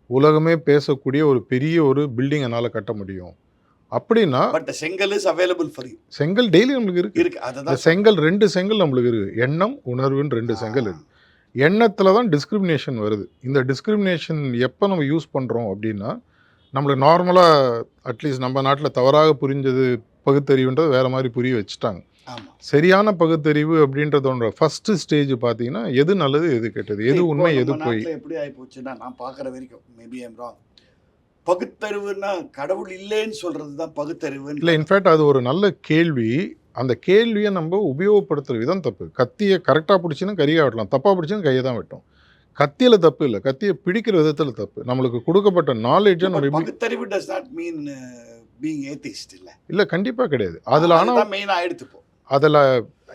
உலகமே பேசக்கூடிய ஒரு பெரிய ஒரு பில்டிங் என்னால் கட்ட முடியும். அப்படின்னா பட் செங்கல் இஸ் அவைலபிள் ஃபார் யூ. செங்கல் டெய்லி நம்மளுக்கு இருக்கு. அதுதான் செங்கல், 2 செங்கல் நம்மளுக்கு இருக்கு. எண்ணம், உணர்வுன்னு 2 செங்கல் இருக்கு. எண்ணத்தில் தான் டிஸ்கிரிமினேஷன் வருது. இந்த டிஸ்கிரிமினேஷன் எப்போ நம்ம யூஸ் பண்ணுறோம் அப்படின்னா, நம்மளுக்கு நார்மலாக அட்லீஸ்ட் நம்ம நாட்டில் தவறாக புரிஞ்சது பகுத்தறிவுன்றது வேறு மாதிரி புரிய வச்சுட்டாங்க. சரியான பகுத்தறிவு அப்படின்றதோட ஃபர்ஸ்ட் ஸ்டேஜ் பார்த்தீங்கன்னா, எது நல்லது எது கெட்டது, எது உண்மை எது போய். எப்படி ஆகி போச்சுன்னா, நான் பார்க்குற வரைக்கும் மேபி ஐம் ராங், பகுத்தறிவுன்னா கடவுள் இல்லைன்னு சொல்றது தான் பகுத்தறிவு இல்லை. இன்ஃபேக்ட் அது ஒரு நல்ல கேள்வி. அந்த கேள்வியை நம்ம உபயோகப்படுத்துகிற விதம் தப்பு. கத்தியை கரெக்டாக பிடிச்சின்னா கரியாக வெட்டலாம், தப்பாக பிடிச்சின்னு கையை தான் வெட்டும். கத்தியில் தப்பு இல்லை, கத்தியை பிடிக்கிற விதத்தில் தப்பு. நம்மளுக்கு கொடுக்கப்பட்ட நாலேஜை நம்ம பகுத்தறிவு does not mean being atheist இல்லை. இல்லை, கண்டிப்பாக கிடையாது. அதில் ஆனால் மெயினாக எடுத்துப்போம். அதில்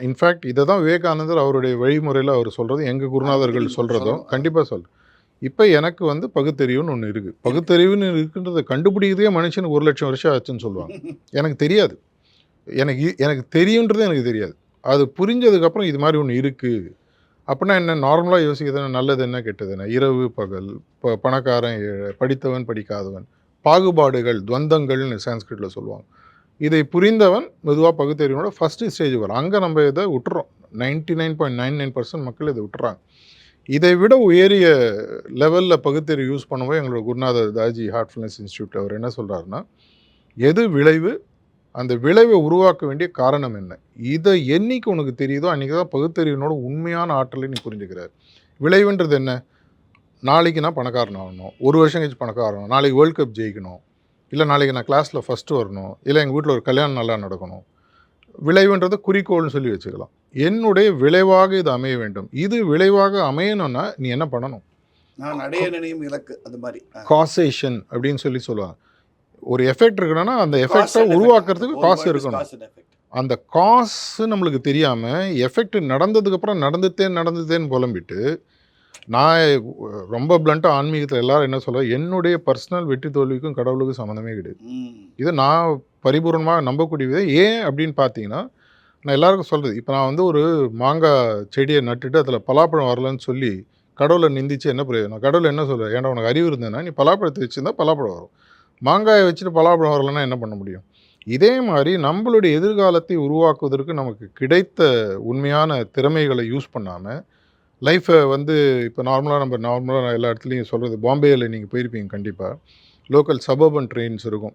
இன்ஃபேக்ட் இதை தான் விவேகானந்தர் அவருடைய வழிமுறையில் அவர் சொல்கிறது, எங்கள் குருநாதர்கள் சொல்கிறதும் கண்டிப்பாக சொல்கிறேன். இப்போ எனக்கு வந்து பகுத்தறிவுன்னு ஒன்று இருக்குது. பகுத்தறிவுன்னு இருக்குன்றதை கண்டுபிடிக்கிறதே மனுஷனுக்கு 1,00,000 வருஷம் ஆச்சுன்னு சொல்லுவாங்க. எனக்கு தெரியாது, எனக்கு தெரியுன்றது எனக்கு தெரியாது. அது புரிஞ்சதுக்கப்புறம் இது மாதிரி ஒன்று இருக்குது அப்படின்னா என்ன, நார்மலாக யோசிக்கிறது நல்லது என்ன கெட்டது என்ன, இரவு பகல், பணக்காரன் ஏழை, படித்தவன் படிக்காதவன், பாகுபாடுகள், துவந்தங்கள்னு சான்ஸ்கிரிட்டில் சொல்லுவாங்க. இதை புரிந்தவன் மெதுவாக பகுத்தறிவோட ஃபஸ்ட்டு ஸ்டேஜ் வரும். அங்கே நம்ம இதை விட்டுறோம். 99.99% மக்கள் இதை விட்டுறாங்க. இதை விட உயரிய லெவலில் பகுத்தறிவு யூஸ் பண்ணும்போது எங்களோட குருநாதர் தாஜி ஹார்ட்ஃபுல்னஸ் இன்ஸ்டியூட் அவர் என்ன சொல்கிறாருன்னா, எது விளைவு, அந்த விளைவை உருவாக்க வேண்டிய காரணம் என்ன, இதை என்னைக்கு உனக்கு தெரியுதோ அன்றைக்கி தான் பகுத்தறிவினோட உண்மையான ஆற்றலை நீ புரிஞ்சுக்கிறார். விளைவுன்றது என்ன, நாளைக்கு நான் பணக்காரன் ஆகணும், 1 வருஷம் கழிச்சு பணக்காரன் ஆகணும், நாளைக்கு வேர்ல்டு கப் ஜெயிக்கணும், இல்லை நாளைக்கு நான் கிளாஸில் ஃபஸ்ட்டு வரணும், இல்லை எங்கள் வீட்டில் ஒரு கல்யாணம் நல்லா நடக்கணும். விளைவுன்றதை குறிக்கோள்னு சொல்லி வச்சுக்கலாம். என்னுடைய விளைவாக இது அமைய வேண்டும். இது விளைவாக அமையணும்னா நீ என்ன பண்ணணும், நான் அடைய நினையும் இலக்கு, அது மாதிரி காசேஷன் அப்படின்னு சொல்லுவாங்க. ஒரு எஃபெக்ட் இருக்குன்னா அந்த எஃபெக்டை உருவாக்குறதுக்கு காசு இருக்கணும். அந்த காசு நம்மளுக்கு தெரியாமல் எஃபெக்ட் நடந்ததுக்கப்புறம் நடந்துட்டேன்னு புலம்பிட்டு, நான் ரொம்ப பிளண்ட்டாக ஆன்மீகத்தில் எல்லாரும் என்ன சொல்ல, என்னுடைய பர்சனல் வெற்றி தோல்விக்கும் கடவுளுக்கும் சம்மந்தமே கிடையாது. இதை நான் பரிபூர்ணமாக நம்பக்கூடியது. ஏன் அப்படின்னு பார்த்தீங்கன்னா, நான் எல்லாருக்கும் சொல்கிறது, இப்போ நான் வந்து ஒரு மாங்காய் செடியை நட்டுட்டு அதில் பலாப்பழம் வரலன்னு சொல்லி கடவுளை நிந்திச்சு என்ன பிரயோஜனம்? கடவுள் என்ன சொல்லுவார், ஏன்னா உனக்கு அறிவு இருந்ததுன்னா நீ பலாப்பழத்தை வச்சுருந்தா பலாப்பழம் வரும், மாங்காயை வச்சுட்டு பலாப்பழம் வரலன்னா என்ன பண்ண முடியும்? இதே மாதிரி நம்மளுடைய எதிர்காலத்தை உருவாக்குவதற்கு நமக்கு கிடைத்த உண்மையான திறமைகளை யூஸ் பண்ணாமல் லைஃப்பை வந்து இப்போ நார்மலாக எல்லா இடத்துலையும் சொல்கிறது, பாம்பேயில் நீங்கள் போயிருப்பீங்க கண்டிப்பாக, லோக்கல் சபர்பன் ட்ரெயின்ஸ் இருக்கும்.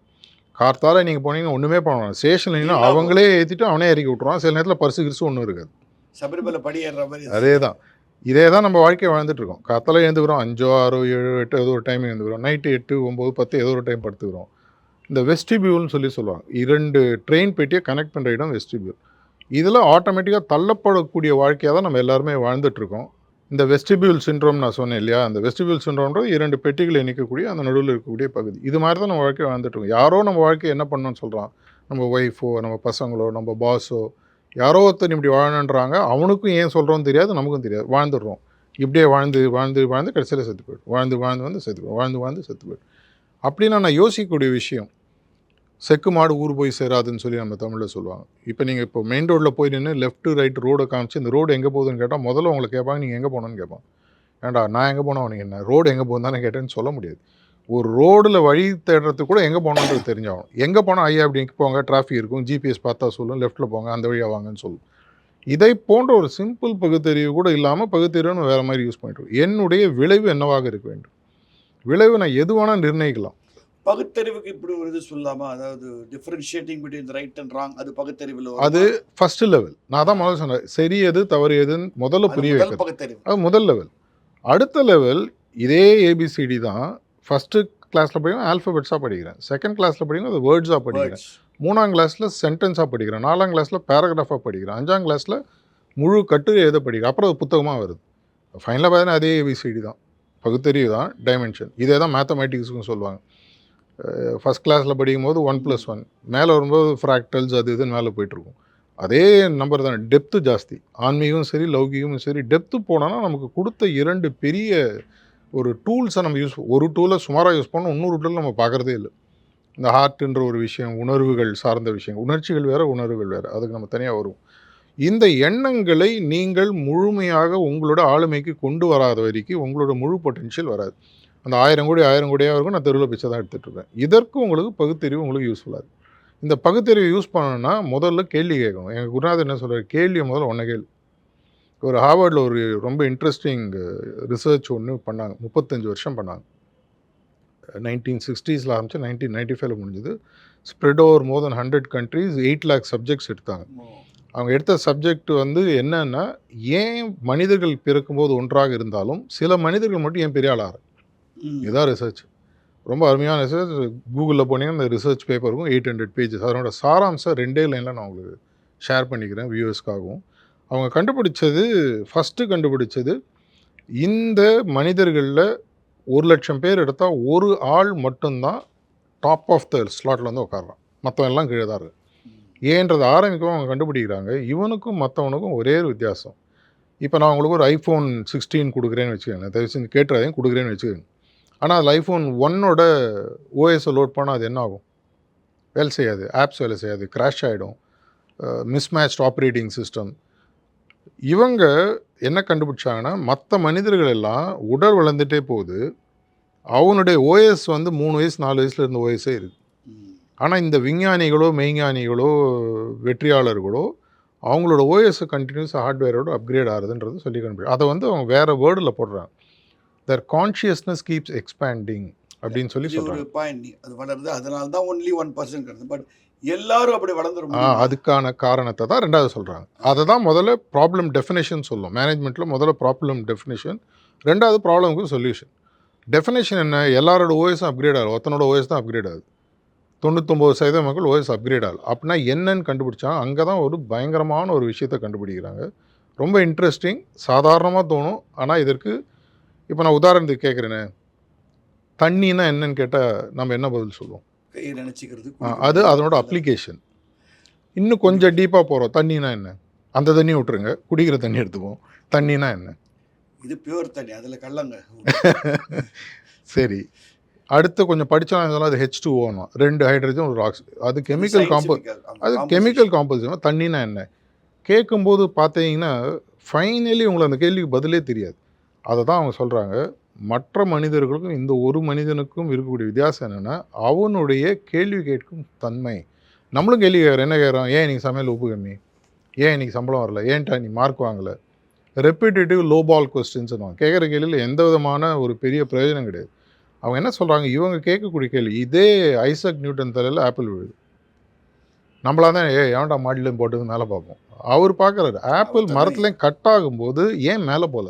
கார்த்தால நீங்கள் போனீங்கன்னா ஒன்றுமே பண்ணலாம், ஸ்டேஷன்லாம் அவங்களே ஏற்றிட்டு அவனே இறக்கி விட்ருவான். சில நேரத்தில் பர்சு கிரிசு ஒன்றும் இருக்காது. சபரிமலை படி ஏறுற மாதிரி இதே தான் நம்ம வாழ்க்கையை வாழ்ந்துட்டுருக்கோம். கார்த்தால எழுந்துக்கிறோம் 5, 6, 7, 8 ஏதோ ஒரு டைம் எழுந்துக்கிறோம், நைட்டு 8, 9, 10 ஏதோ ஒரு டைம் படுத்துக்கிறோம். இந்த வெஸ்டிபியூல்னு சொல்லுவாங்க, 2 ட்ரெயின் பெட்டியை கனெக்ட் பண்ணுற இடம் வெஸ்டிபியூல். இதில் ஆட்டோமேட்டிக்காக தள்ளப்படக்கூடிய வாழ்க்கையாக தான் நம்ம எல்லாருமே வாழ்ந்துட்டுருக்கோம். இந்த வெஸ்டிபியூல் சிண்ட்ரோம் நான் சொன்னேன் இல்லையா, அந்த வெஸ்டிபியூல் சிண்ட்ரோம்ன்றது 2 பெட்டிகளை இணைக்கக்கூடிய அந்த நடுவில் இருக்கக்கூடிய பகுதி. இது மாதிரி தான் நம்ம வாழ்க்கையை வாழ்ந்துட்டுருக்கோம். யாரோ நம்ம வாழ்க்கையை என்ன பண்ணணும்னு சொல்கிறான், நம்ம ஒய்ஃபோ, நம்ம பசங்களோ, நம்ம பாஸோ, யாரோ ஒருத்தர் இப்படி வாழணுன்றாங்க. அவனுக்கும் ஏன் சொல்கிறோன்னு தெரியாது, நமக்கும் தெரியாது, வாழ்ந்துடுறோம். இப்படியே வாழ்ந்து கடைசியில் செத்து போய்டும். வாழ்ந்து செத்து போய்டும். அப்படின்னா நான் யோசிக்கக்கூடிய விஷயம், செக்கு மாடு ஊர் போய் சேராதுன்னு சொல்லி நம்ம தமிழில் சொல்லுவாங்க. இப்போ மெயின் ரோட்டில் போய் நின்று லெஃப்ட் ரைட் ரோடை காமிச்சு இந்த ரோடு எங்கே போகுதுன்னு கேட்டால் முதல்ல உங்களை கேட்பாங்க, நீங்கள் எங்கே போனோன்னு கேட்பான். ஏன்டா நான் எங்கே போனோம் அவனுக்கு என்ன, ரோடு எங்கே போகுது தானே கேட்டேன்னு சொல்ல முடியாது. ஒரு ரோடில் வழி தேடுறதுக்கு கூட எங்கே போனோன்றது தெரிஞ்சாகும். எங்கே போனால் ஐயா அப்படி போங்க, டிராஃபிக் இருக்கும், ஜிபிஎஸ் பார்த்தா சொல்லும், லெஃப்ட்டில் போங்க, அந்த வழியாக வாங்கன்னு சொல்லும். இதை போன்ற ஒரு சிம்பிள் பகுத்தறிவு கூட இல்லாமல் பகுத்தறிவுன்னு வேறு மாதிரி யூஸ் பண்ணிட்டு, என்னுடைய விளைவு என்னவாக இருக்க வேண்டும், விளைவு நான் எது வேணால் நிர்ணயிக்கலாம். பகுத்தறிவுக்கு இப்படி ஒரு இது சொல்லாமா, அதாவது differentiating between right and wrong, அது பகுத்தறிவில் அது ஃபர்ஸ்ட் லெவல். நான் தான் முதல்ல சொன்னேன், சரி எது தவறு எதுன்னு முதல்ல புரிய வைக்கிறது, அது முதல் லெவல். அடுத்த லெவல் இதே ஏபிசிடி தான். ஃபஸ்ட்டு கிளாஸில் படிக்கிறேன் ஆல்ஃபபெட்ஸாக படிக்கிறேன், செகண்ட் கிளாஸில் படிக்கிறேன் அது வேர்ட்ஸாக படிக்கிறேன், 3ஆம் கிளாஸில் சென்டென்ஸாக படிக்கிறேன், 4ஆம் கிளாஸில் பேராகிராஃபாக படிக்கிறேன், 5ஆம் கிளாஸில் முழு கட்டுரை எழுத படிக்கிறேன், அப்புறம் அது புத்தகமாக வருது. ஃபைனலாக பார்த்தீங்கன்னா அதே ஏபிசிடி தான். பகுத்தறிவு தான் டைமென்ஷன். இதே தான் மேத்தமேட்டிக்ஸுக்கும் சொல்லுவாங்க. ஃபஸ்ட் கிளாஸில் படிக்கும்போது 1+1, மேலே வரும்போது ஃப்ராக்டல்ஸ் அது இதுன்னு மேலே போயிட்டுருக்கும். அதே நம்பர் தான். டெப்த்து ஜாஸ்தி. ஆன்மீகமும் சரி, லௌகீகமும் சரி, டெப்த்து போனோன்னா நமக்கு கொடுத்த 2 பெரிய ஒரு டூல்ஸை நம்ம ஒரு டூலை சுமாராக யூஸ் பண்ணோம், இன்னொரு டூல் நம்ம பார்க்குறதே இல்லை. இந்த ஹார்ட்ன்ற ஒரு விஷயம், உணர்வுகள் சார்ந்த விஷயம், உணர்ச்சிகள் வேறு, உணர்வுகள் வேறு, அதுக்கு நம்ம தனியாக வருவோம். இந்த எண்ணங்களை நீங்கள் முழுமையாக உங்களோட ஆளுமைக்கு கொண்டு வராத வரைக்கும் உங்களோட முழு பொட்டென்ஷியல் வராது. அந்த 1000 கோடியாக இருக்கும், நான் தெருவில் பிச்சை தான் எடுத்துகிட்ருப்பேன். இதற்கு உங்களுக்கு பகுத்தறிவு உங்களுக்கு யூஸ்ஃபுல்லாக இருக்குது. இந்த பகுத்தறிவை யூஸ் பண்ணணும்னா முதல்ல கேள்வி கேட்கணும். எங்கள் குருநாதர் என்ன சொல்கிறார், கேள்வியை முதல்ல ஒன்றை கேள்வி. ஒரு ஹார்வர்டில் ஒரு ரொம்ப இன்ட்ரெஸ்டிங் ரிசர்ச் ஒன்று பண்ணாங்க, 35 வருஷம் பண்ணாங்க. 1960s ஆரம்பிச்சு 1995 முடிஞ்சது. ஸ்ப்ரெட் ஓவர் மோர் தென் 100 countries, 8 lakh சப்ஜெக்ட்ஸ் எடுத்தாங்க. அவங்க எடுத்த சப்ஜெக்ட் வந்து என்னன்னா, ஏன் மனிதர்கள் பிறக்கும்போது ஒன்றாக இருந்தாலும் சில மனிதர்கள் மட்டும் ஏன் பெரிய ஆளாக. இதுதான் ரிசர்ச். ரொம்ப அருமையான ரிசர்ச். கூகுளில் போனீங்கன்னா இந்த ரிசர்ச் பேப்பர் இருக்கும், 800 pages. அதனோட சாராம்சம் 2 லைனில் நான் உங்களுக்கு ஷேர் பண்ணிக்கிறேன் வியூவர்ஸ்க்காகவும். அவங்க ஃபஸ்ட்டு கண்டுபிடிச்சது இந்த மனிதர்களில் 1,00,000 பேர் எடுத்தால் ஒரு ஆள் மட்டும்தான் டாப் ஆஃப் த ஸ்லாட்டில் வந்து உட்கார்றான், மற்றவன் எல்லாம் கீழே தான் இருக்கு. ஏன்றதை ஆரம்பிக்கவும் அவங்க கண்டுபிடிக்கிறாங்க, இவனுக்கும் மற்றவனுக்கும் ஒரே ஒரு வித்தியாசம். இப்போ நான் உங்களுக்கு ஒரு iPhone 16 கொடுக்குறேன்னு வச்சுக்கோங்க, தயவு செஞ்சு கேட்டுறதையும் கொடுக்குறேன்னு வச்சுக்கோங்க. ஆனால் அதில் iPhone 1ஓட ஓஎஸை லோட் பண்ணால் அது என்ன ஆகும்? வேலை செய்யாது, ஆப்ஸ் வேலை செய்யாது, கிராஷ் ஆகிடும், மிஸ்மேட்ச்ட் ஆப்ரேட்டிங் சிஸ்டம். இவங்க என்ன கண்டுபிடிச்சாங்கன்னா, மற்ற மனிதர்கள் எல்லாம் உடல் வளர்ந்துட்டே போகுது, அவனுடைய ஓஎஸ் வந்து 3 வயசு 4 வயசில் இருந்த ஓஎஸே இருக்குது. ஆனால் இந்த விஞ்ஞானிகளோ மெய்ஞானிகளோ வெற்றியாளர்களோ அவங்களோட ஓஎஸ் கண்டினியூஸ் ஹார்ட்வேரோட அப்கிரேட் ஆகுதுன்றது சொல்லி கண்டுபிடி. அதை வந்து அவங்க வேறு வேர்டில் போடுறாங்க, their consciousness keeps expanding அப்படின்னு சொல்லி சொல்கிறாங்க. ஒரு பாயிண்ட், அது வளருது, அதனால தான் only 1% கிடையாது, பட் எல்லாரும் அப்படி வளர்ந்துரும். அதுக்கான காரணத்தை தான் ரெண்டாவது சொல்கிறாங்க. அதை தான் முதல்ல ப்ராப்ளம் டெஃபினேஷன் சொல்லும். மேனேஜ்மெண்ட்டில் முதல்ல ப்ராப்ளம் டெஃபினேஷன், ரெண்டாவது ப்ராப்ளமுக்கு சொல்யூஷன். டெஃபினேஷன் என்ன? எல்லாரோட ஓஎஸும் அப்கிரேட் ஆகும், ஒருத்தனோட ஓஎஸ் தான் அப்கிரேட் ஆகுது. 99% மக்கள் ஓஎஸ் அப்கிரேட் ஆகல. அப்படின்னா என்னன்னு கண்டுபிடிச்சாங்க. அங்கே தான் ஒரு பயங்கரமான ஒரு விஷயத்தை கண்டுபிடிக்கிறாங்க. ரொம்ப இன்ட்ரெஸ்டிங், சாதாரணமாக தோணும். ஆனால் இதற்கு இப்போ நான் உதாரணத்துக்கு கேட்குறேனே, தண்ணின்னா என்னன்னு கேட்டால் நம்ம என்ன பதில் சொல்லுவோம்? கையை நினச்சிக்கிறது. அது அதனோட அப்ளிகேஷன். இன்னும் கொஞ்சம் டீப்பாக போகிறோம். தண்ணினா என்ன? அந்த தண்ணி விட்டுருங்க, குடிக்கிற தண்ணி எடுத்துப்போம். தண்ணினா என்ன? இது பியூர் தண்ணி, அதில் கள்ளங்க. சரி, அடுத்து கொஞ்சம் படித்தா இதெல்லாம் அது H2O, 2 ஹைட்ரஜன் ஒரு ஆக்சிஜன், அது கெமிக்கல் காம்போசிஷன். தண்ணினா என்ன கேட்கும்போது பார்த்தீங்கன்னா ஃபைனலி உங்களுக்கு அந்த கேள்விக்கு பதிலே தெரியாது. அதை தான் அவங்க சொல்கிறாங்க, மற்ற மனிதர்களுக்கும் இந்த ஒரு மனிதனுக்கும் இருக்கக்கூடிய வித்தியாசம் என்னென்னா, அவனுடைய கேள்வி கேட்கும் தன்மை. நம்மளும் கேள்வி கேட்குறோம். என்ன கேட்குறோம்? ஏன் இன்றைக்கி சமையல் உப்பு கம்மி? ஏன் இன்றைக்கி சம்பளம் வரல? ஏன்டா நீ மார்க் வாங்கலை? ரெப்பிட்டேட்டிவ் லோ பால் கொஸ்டின்ஸ் கேட்குற கேள்வியில் எந்த விதமான ஒரு பெரிய பிரயோஜனம் கிடையாது. அவங்க என்ன சொல்கிறாங்க, இவங்க கேட்கக்கூடிய கேள்வி, இதே ஐசக் நியூட்டன் தலையில் ஆப்பிள் விழுது. நம்மளா தான் ஏன்டா மாடிலையும் போட்டது மேலே பார்ப்போம். அவர் பார்க்குறாரு ஆப்பிள் மரத்துலேயும் கட் ஆகும்போது ஏன் மேலே போகல,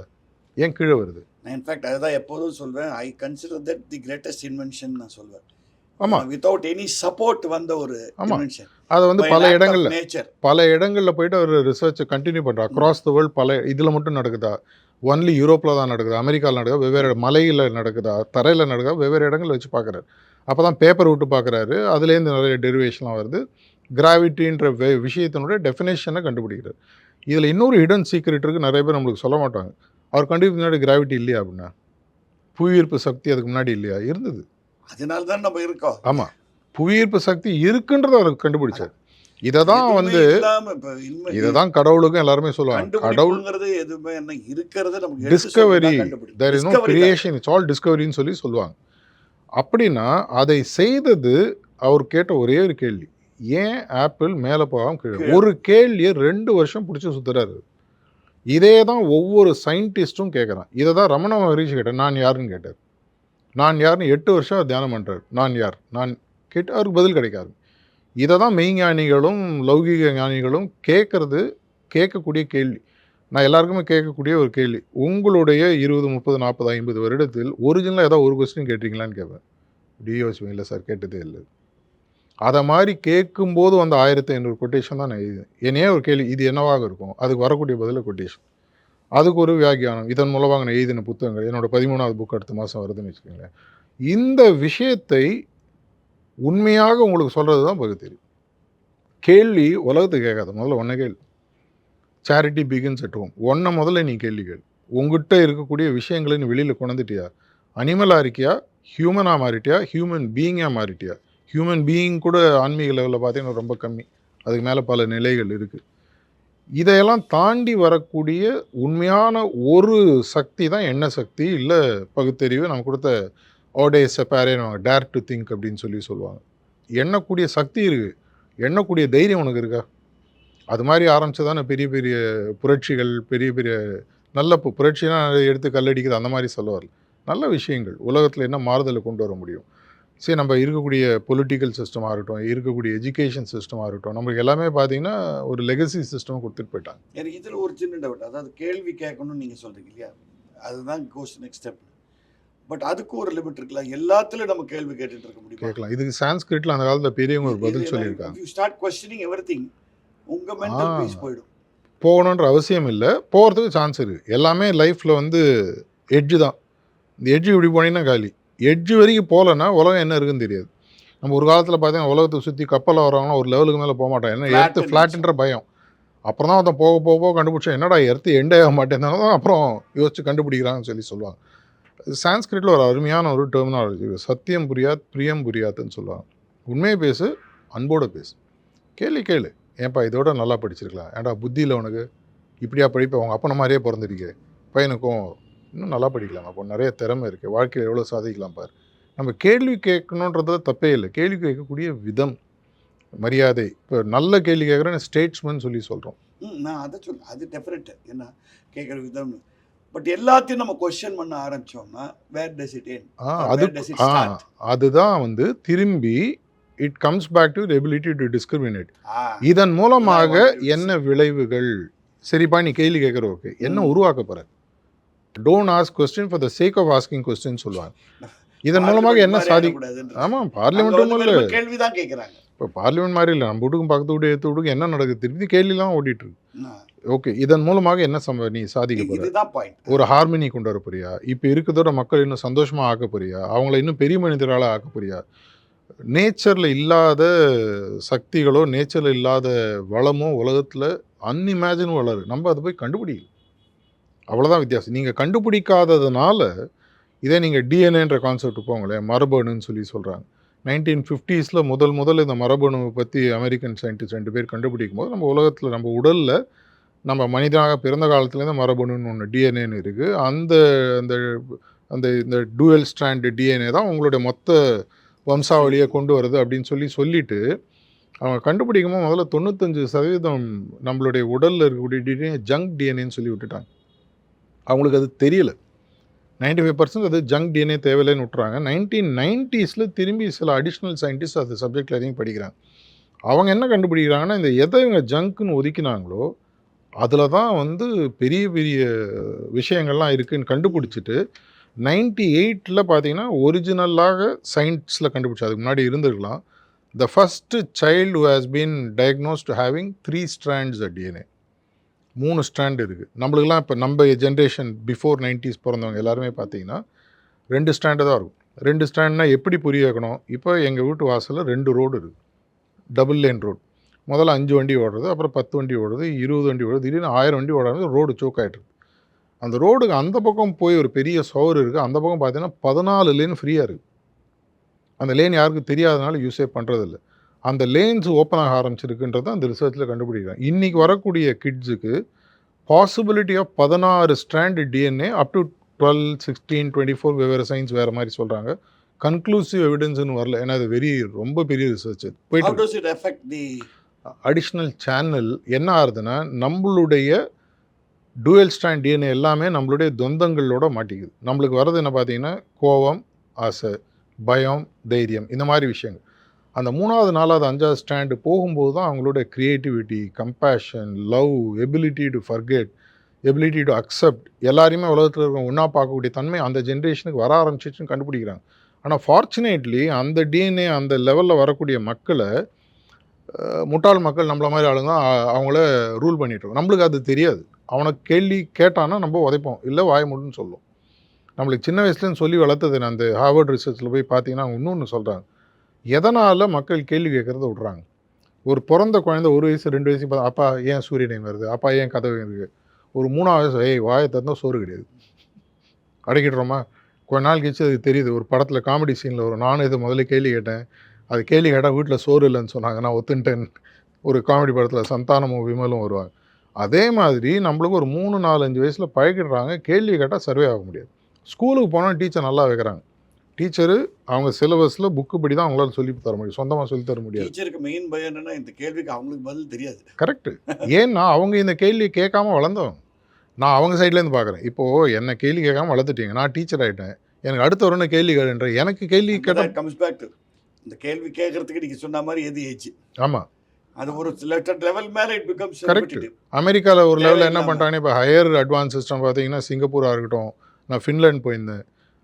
ஏன் கீழே வருது? நான் இன்ஃபேக்ட் அதுதான் எப்போதும் சொல்வேன், ஐ consider that the greatest invention நான் சொல்வேன். ஆமாம், வித்தவுட் எனி சப்போர்ட் வந்த ஒரு இன்வென்ஷன். அதை வந்து பல இடங்களில் போயிட்டு அவர் ரிசர்ச்சை கண்டினியூ பண்ணுறார் அக்ராஸ் த வேர்ல்டு. பல இதில் மட்டும் நடக்குதா? ஒன்லி யூரோப்பில் தான் நடக்குதா? அமெரிக்காவில் நடக்குதா? வெவ்வேறு மலையில் நடக்குதா? தரையில் நடக்குதா? வெவ்வேறு இடங்களில் வச்சு பார்க்குறாரு. அப்போ தான் பேப்பர் விட்டு பார்க்குறாரு, அதுலேருந்து நிறைய டெரிவேஷன்லாம் வருது. கிராவிட்டின்ற விஷயத்தினுடைய டெஃபினேஷனை கண்டுபிடிக்கிறார். இதில் இன்னொரு ஹிடன் சீக்ரெட் இருக்குது, நிறைய பேர் நம்மளுக்கு சொல்ல மாட்டாங்க. அவர் கண்டுபிடிக்க முன்னாடி கிராவிட்டி இல்லையா அப்படின்னா, புவியீர்ப்பு சக்தி அதுக்கு முன்னாடி இல்லையா? இருந்தது. அதனால தான் நம்ம இருக்கோம். ஆமாம், புவியீர்ப்பு சக்தி இருக்குன்றதை அவர் கண்டுபிடிச்சார். இதை தான் வந்து இதை தான் கடவுளுக்கும் எல்லாருமே சொல்லுவாங்க. கடவுள்ங்கிறது எதுவுமே என்ன இருக்கிறது நமக்கு discovery, there is no creation, it's all டிஸ்கவரின்னு சொல்லி சொல்லுவாங்க. அப்படின்னா அதை செய்தது அவர் கேட்ட ஒரே ஒரு கேள்வி, ஏன் ஆப்பிள் மேலே போகாமல் கீழே? ஒரு கேள்வியை 2 வருஷம் பிடிச்சி சுற்றுறாரு. இதே தான் ஒவ்வொரு சயின்டிஸ்ட்டும் கேட்குறான். இதை தான் ரமண மகரிஷி கேட்டார், நான் யாருன்னு கேட்டார். நான் யாருன்னு 8 வருஷம் தியானம் பண்ணுறாரு. நான் யார் நான் கேட்டு அவருக்கு பதில் கிடைக்காது. இதை தான் மெய்ஞானிகளும் லௌகீக ஞானிகளும் கேட்கக்கூடிய கேள்வி. நான் எல்லாருக்குமே கேட்கக்கூடிய ஒரு கேள்வி, உங்களுடைய 20, 30, 40, 50 வருடத்தில் ஒரிஜினலாக ஏதாவது ஒரு கொஸ்டின் கேட்டிங்களான்னு கேட்பேன். யோசிப்பேன், இல்லை சார் கேட்டதே இல்லை. அதை மாதிரி கேட்கும்போது வந்து 1500 கொட்டேஷன் தான் நான் எழுதுவேன். என்னையே ஒரு கேள்வி, இது என்னவாக இருக்கும், அதுக்கு வரக்கூடிய பதில் கொட்டேஷன். அதுக்கு ஒரு வியாக்கியானம், இதன் மூலமாக நான் எழுதின புத்தகங்கள், என்னோட 13வது புக் அடுத்த மாதம் வருதுன்னு வச்சுக்கோங்களேன். இந்த விஷயத்தை உண்மையாக உங்களுக்கு சொல்கிறது தான் பகுத்தறிவு. கேள்வி உலகத்தை கேட்காது, முதல்ல ஒன்றை கேள்வி. Charity begins at home. ஒன்றை முதல்ல நீ கேள்வி கேள். உங்ககிட்ட இருக்கக்கூடிய விஷயங்களை நீ வெளியில் கொண்டுட்டியா? அனிமலாக இருக்கியா, ஹியூமனாக மாறிட்டியா, ஹியூமன் பீயிங்காக மாறிட்டியா? ஹியூமன் பீயிங் கூட ஆன்மீக லெவலில் பார்த்தீங்கன்னா ரொம்ப கம்மி, அதுக்கு மேலே பல நிலைகள் இருக்குது. இதையெல்லாம் தாண்டி வரக்கூடிய உண்மையான ஒரு சக்தி தான் என்ன சக்தி, இல்லை பகுத்தறிவு. நம்ம கொடுத்த ஓடே செப்பாரேன்னு டேர் டு திங்க் அப்படின்னு சொல்லுவாங்க. எண்ணக்கூடிய சக்தி இருக்குது, எண்ணக்கூடிய தைரியம் உனக்கு இருக்கா? அது மாதிரி ஆரம்பிச்சதானே பெரிய பெரிய புரட்சிகள், பெரிய பெரிய நல்ல புரட்சினா எடுத்து கல்லடிக்கிறது அந்த மாதிரி சொல்ல வரல. நல்ல விஷயங்கள் உலகத்தில் என்ன மாறுதலை கொண்டு வர முடியும். சரி, நம்ம இருக்கக்கூடிய பொலிட்டிக்கல் சிஸ்டமாக இருக்கட்டும், இருக்கக்கூடிய எஜுகேஷன் சிஸ்டமாக இருக்கட்டும், நம்மளுக்கு எல்லாமே பார்த்தீங்கன்னா ஒரு லெகசி சிஸ்டம் கொடுத்துட்டு போயிட்டாங்க. எனக்கு இதில் ஒரு சின்ன டவுட், அதாவது கேள்வி கேட்கணும்னு நீங்கள் சொல்கிறீங்க இல்லையா, அதுதான் கோஸ் நெக்ஸ்ட் ஸ்டெப். பட் அதுக்கு ஒரு லிமிட் இருக்குல்ல, எல்லாத்துலையும் நம்ம கேள்வி கேட்டுட்டு இருக்க முடியும். கேட்கலாம். இதுக்கு சான்ஸ்கிரிட்டில் அந்த காலத்தில் பெரியவங்க ஒரு பதில் சொல்லியிருக்காங்க. யூ ஸ்டார்ட் கொஸ்டினிங் எவ்ரிதிங், உங்கள் மென்டல் பீஸ் போயிடும். போகணுன்ற அவசியம் இல்லை, போகிறதுக்கு சான்ஸ் இருக்குது. எல்லாமே லைஃப்பில் வந்து எட்ஜு தான். இந்த எட்ஜு இப்படி போனீங்கன்னா காலி. எட்ஜு வரைக்கும் போகலன்னா உலகம் என்ன இருக்குன்னு தெரியாது. நம்ம ஒரு காலத்தில் பார்த்தீங்கன்னா உலகத்தை சுற்றி கப்பலில் வரவங்களாம் ஒரு லெவலுக்கு மேலே போக மாட்டாங்க, ஏன்னா எர்த்து ஃப்ளாட்டுன்ற பயம். அப்புறம் தான் அதை போக போக போக கண்டுபிடிச்சா என்னடா எர்த்து எண்டே ஆக மாட்டேங்கிறத தான் அப்புறம் யோசிச்சு கண்டுபிடிக்கிறாங்கன்னு சொல்லுவாங்க. சான்ஸ்கிரிட்டில் ஒரு அருமையான ஒரு டெர்மினாலஜி, சத்தியம் புரியாத் பிரியம் புரியாதுன்னு சொல்லுவாங்க. உண்மையை பேசு, அன்போடு பேசு, கேள்வி கேளு. ஏன்ப்பா இதோட நல்லா படிச்சிருக்கலாம், ஏன்டா புத்தியில் உனக்கு இப்படியா படிப்பேன், அவங்க அப்பனை மாதிரியே பிறந்திருக்கே, பையனுக்கும் இன்னும் நல்லா படிக்கலாம், அப்போ நிறைய திறமை இருக்குது, வாழ்க்கையில் எவ்வளோ சாதிக்கலாம் பார். நம்ம கேள்வி கேட்கணுன்றதுல தப்பே இல்லை. கேள்வி கேட்கக்கூடிய விதம், மரியாதை. இப்போ நல்ல கேள்வி கேட்குறேன்னு ஸ்டேட்ஸ்மேன் சொல்லி சொல்கிறோம். நான் அதை சொல்ல, அது டெஃபரெண்ட், என்ன கேட்குற விதம். பட் எல்லாத்தையும் நம்ம கொஸ்டின் பண்ண ஆரம்பித்தோம்னா வேர் டஸ் இட் எண்ட்? அதுதான் வந்து திரும்பி it comes back to ability to discriminate. இதன் மூலமாக என்ன விளைவுகள்? சரிப்பா, நீ கேள்வி கேட்குற, ஓகே, என்ன உருவாக்க போகிற? Don't ask question for the sake of asking question சொல்லுவாங்க. இதன் மூலமாக என்ன ஆமாம், பார்லிமெண்ட்டும் கேள்வி தான் கேட்குறாங்க. இப்போ பார்லிமெண்ட் மாதிரி இல்லை, நம்ம வீட்டுக்கும் பக்கத்து வீட்டு எடுத்து வீட்டுக்கு என்ன நடக்குது திருப்பி கேள்விலாம் ஓடிட்டு இருக்கு. ஓகே, இதன் மூலமாக என்ன நீ சாதிக்க போகிற? ஒரு ஹார்மனி கொண்டு வர போறியா? இப்போ இருக்கிறதோட மக்கள் இன்னும் சந்தோஷமாக ஆக்க போறியா? அவங்கள இன்னும் பெரிய மனிதரால் ஆக்க போறியா? நேச்சரில் இல்லாத சக்திகளோ நேச்சரில் இல்லாத வளமோ உலகத்தில் அன்இமேஜின் வளரு, நம்ம அதை போய் கண்டுபிடிக்கல, அவ்வளோதான் வித்தியாசம். நீங்கள் கண்டுபிடிக்காததுனால இதே நீங்கள் டிஎன்ஏன்ற கான்செப்ட் போங்களேன், மரபணுன்னு சொல்கிறாங்க. 1950s முதல் இந்த மரபணுவை பற்றி அமெரிக்கன் சயின்டிஸ்ட் 2 பேர் கண்டுபிடிக்கும் போது நம்ம உலகத்தில் நம்ம உடலில் நம்ம மனிதனாக பிறந்த காலத்துலேருந்து மரபணுன்னு ஒன்று டிஎன்ஏன்னு இருக்குது. அந்த அந்த அந்த இந்த டூவல் ஸ்ட்ராண்ட் டிஎன்ஏ தான் உங்களுடைய மொத்த வம்சாவளியை கொண்டு வருது அப்படின்னு சொல்லிட்டு அவங்க கண்டுபிடிக்கும் போது முதல்ல 95% நம்மளுடைய உடலில் இருக்கக்கூடிய டிஎன்ஏ ஜங்க் டிஎன்ஏன்னு சொல்லி விட்டுட்டாங்க. அவங்களுக்கு அது தெரியல. 95% அது ஜங்க் டிஎன்ஏ தேவையில்லைன்னு விட்டுறாங்க. 1990s திரும்பி சில அடிஷ்னல் சயின்டிஸ்ட் அது சப்ஜெக்டில் அதிகம் படிக்கிறாங்க. அவங்க என்ன கண்டுபிடிக்கிறாங்கன்னா, இந்த எதை இவங்க ஜங்க்குன்னு ஒதுக்கினாங்களோ அதில் தான் வந்து பெரிய பெரிய விஷயங்கள்லாம் இருக்குதுன்னு கண்டுபிடிச்சிட்டு 98 பார்த்தீங்கன்னா ஒரிஜினலாக சயின்ஸில் கண்டுபிடிச்சி, அதுக்கு முன்னாடி இருந்திருக்கலாம், the first child who has been diagnosed having 3 strands DNA. 3 strand இருக்குது. நம்மளுக்கெல்லாம் இப்போ நம்ம ஜென்ரேஷன் பிஃபோர் 90s பிறந்தவங்க எல்லாருமே பார்த்தீங்கன்னா 2 ஸ்ட்ராண்டு தான் இருக்கும். 2 ஸ்ட்ராண்ட்னா எப்படி புரிய வைக்கணும்? இப்போ எங்கள் வீட்டு வாசலில் 2 ரோடு இருக்குது, டபுள் லேன் ரோடு. முதல்ல 5 வண்டி ஓடுறது, அப்புறம் 10 வண்டி ஓடுது, 20 வண்டி ஓடுது, திடீர்னு 1000 வண்டி ஓடாது, ரோடு சோக் ஆகிட்டு. அந்த ரோடுக்கு அந்த பக்கம் போய் ஒரு பெரிய சோறு இருக்குது, அந்த பக்கம் பார்த்தீங்கன்னா 14 லேன் ஃப்ரீயாக இருக்குது. அந்த லேன் யாருக்கும் தெரியாதனால யூஸே பண்ணுறதில்ல. அந்த லேன்ஸ் ஓப்பன் ஆக ஆரம்பிச்சிருக்குன்றதை அந்த ரிசர்ச்சில் கண்டுபிடிக்கிறாங்க. இன்றைக்கி வரக்கூடிய கிட்ஸுக்கு possibility of 16 strand DNA up to 12, 16, 24 வெவ்வேறு சயின்ஸ் வேறு மாதிரி சொல்கிறாங்க. கன்க்ளூசிவ் எவிடன்ஸ்னு வரல, ஏன்னா அது ரொம்ப பெரிய ரிசர்ச். போயிட்டு அடிஷ்னல் சேனல் என்ன ஆகுதுன்னா, நம்மளுடைய டூயல் ஸ்ட்ராண்ட் டிஎன்ஏ எல்லாமே நம்மளுடைய தொந்தங்களோட மாட்டிக்குது. நம்மளுக்கு வர்றது என்ன பார்த்தீங்கன்னா, கோபம், ஆசை, பயம், தைரியம், இந்த மாதிரி விஷயங்கள். அந்த 3வது 4வது 5வது ஸ்டாண்டு போகும்போது தான் அவங்களோட creativity, compassion, love, ability to forget, ability to accept, எல்லாரையுமே உலகத்தில் இருக்க ஒன்றா பார்க்கக்கூடிய தன்மை அந்த ஜென்ரேஷனுக்கு வர ஆரம்பிச்சிச்சுன்னு கண்டுபிடிக்கிறாங்க. ஆனால் ஃபார்ச்சுனேட்லி அந்த டிஎன்ஏ அந்த லெவலில் வரக்கூடிய மக்களை முட்டாள் மக்கள் நம்மள மாதிரி ஆளுங்க தான் அவங்கள ரூல் பண்ணிட்டுருக்கோம். நம்மளுக்கு அது தெரியாது. அவனுக்கு கேள்வி கேட்டான்னா நம்ம உதைப்போம், இல்லை வாய மூடுன்னு சொல்லுவோம். நம்மளுக்கு சின்ன வயசுலேருந்து சொல்லி வளர்த்தது. நான் அந்த ஹார்வர்ட் ரிசர்ச்சில் போய் பார்த்தீங்கன்னா அவங்க இன்னொன்று சொல்கிறாங்க, எதனால் மக்கள் கேள்வி கேட்குறத விட்றாங்க. ஒரு பிறந்த குழந்தை 1 வயசு 2 வயசு பார்த்தா, அப்பா ஏன் சூரியன் வருது, அப்பா ஏன் கதவு இருக்குது. ஒரு 3ஆவது வயசு, ஏய் வாயை திறந்தா சோறு கிடையாது, அடக்கிடுறோமா. கொஞ்ச நாள் கழிச்சு அது தெரியுது. ஒரு படத்தில் காமெடி சீனில் வரும், நானும் இதை முதல்ல கேள்வி கேட்டேன், அது கேள்வி கேட்டால் வீட்டில் சோறு இல்லைன்னு சொன்னாங்க, நான் ஒத்துன்ட்டேன். ஒரு காமெடி படத்தில் சந்தானமும் விமலும் வருவாங்க. அதே மாதிரி நம்மளுக்கு ஒரு 3, 4, 5 வயசில் பழகிடுறாங்க. கேள்வி கேட்டால் சர்வே ஆக முடியாது. ஸ்கூலுக்கு போனால் டீச்சர் நல்லா வைக்கிறாங்க. டீச்சரு அவங்க சிலபஸில் புக்கு படி தான் அவங்களால சொல்லி தர முடியும், சொந்தமாக சொல்லி தர முடியாது. டீச்சருக்கு மெயின் பயம் என்னன்னா இந்த கேள்விக்கு அவங்களுக்கு பதில் தெரியாது. கரெக்டு. ஏன்னா அவங்க இந்த கேள்வி கேட்காம வளர்ந்தவங்க. நான் அவங்க சைட்லேருந்து பார்க்குறேன். இப்போது என்னை கேள்வி கேட்காம வளர்த்துட்டீங்க, நான் டீச்சர் ஆகிட்டேன், எனக்கு அடுத்த வரணும் கேள்வி கேளுன்ற. எனக்கு கேள்வி கேட்டால் கம்ஸ் பேக் டு இந்த கேள்வி கேட்கறதுக்கு நீங்கள் சொன்ன மாதிரி எது ஏஜ். ஆமாம், அது ஒரு லெவல் மேலே இட் பிகம்ஸ் கரெக்ட். அமெரிக்காவில் ஒரு லெவலில் என்ன பண்ணுறாங்க, இப்போ ஹையர் அட்வான்ஸ் சிஸ்டம் பார்த்தீங்கன்னா சிங்கப்பூராக இருக்கட்டும், நான் ஃபின்லாண்ட் போயிருந்தேன்,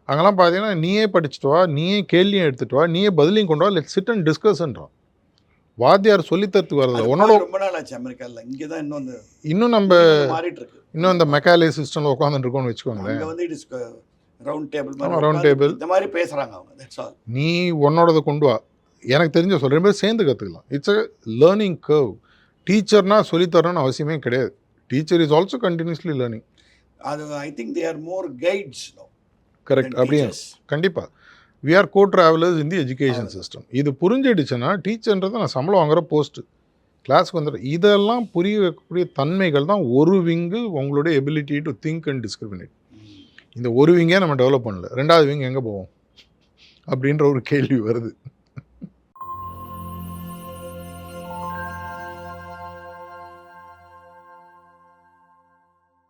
அங்கெல்லாம் பார்த்தீங்கன்னா நீயே படிச்சுட்டு வா, நீயே கேள்வியும் எடுத்துகிட்டு வா, நீயே பதிலையும் கொண்டு வா, லெட் சிட் அண்ட் டிஸ்கஸ்ன்றான். வாத்தியார் சொல்லித்தரத்துக்கு வரது உன்னோட. ரொம்ப நாள் ஆச்சு அமெரிக்காவில். இங்கே தான் இன்னும் நம்ம மாறிட்டு இருக்கு. இன்னும் இந்த மெக்காலே சிஸ்டமில் உட்காந்துட்டு இருக்கோம்னு வச்சுக்கோங்களேன். அங்கே வந்து இட் இஸ் ரவுண்ட் டேபிள் மாதிரி, ரவுண்ட் டேபிள் இந்த மாதிரி பேசுகிறாங்க அவங்க. That's all. நீ உன்னோடதை கொண்டு வா, எனக்கு தெரிஞ்ச சொல்ல 2 பேரும் சேர்ந்து கற்றுக்கலாம். It's a learning curve. டீச்சர்னா சொல்லித்தரணும்னு அவசியமே கிடையாது. Teacher is also continuously learning. அது I think they are more guides. Correct. அப்படியே கண்டிப்பாக we are co travellers in the education system. இது புரிஞ்சிடுச்சுன்னா டீச்சர்ன்றது நான் சம்பளம் வாங்குகிற போஸ்ட்டு, கிளாஸ்க்கு வந்துடும். இதெல்லாம் புரிய வைக்கக்கூடிய தன்மைகள் தான் ஒரு விங்கு உங்களுடைய ability to think and discriminate. இந்த ஒரு விங்கே நம்ம டெவலப் பண்ணல, 2வது விங் எங்கே போவோம் அப்படின்ற ஒரு கேள்வி வருது.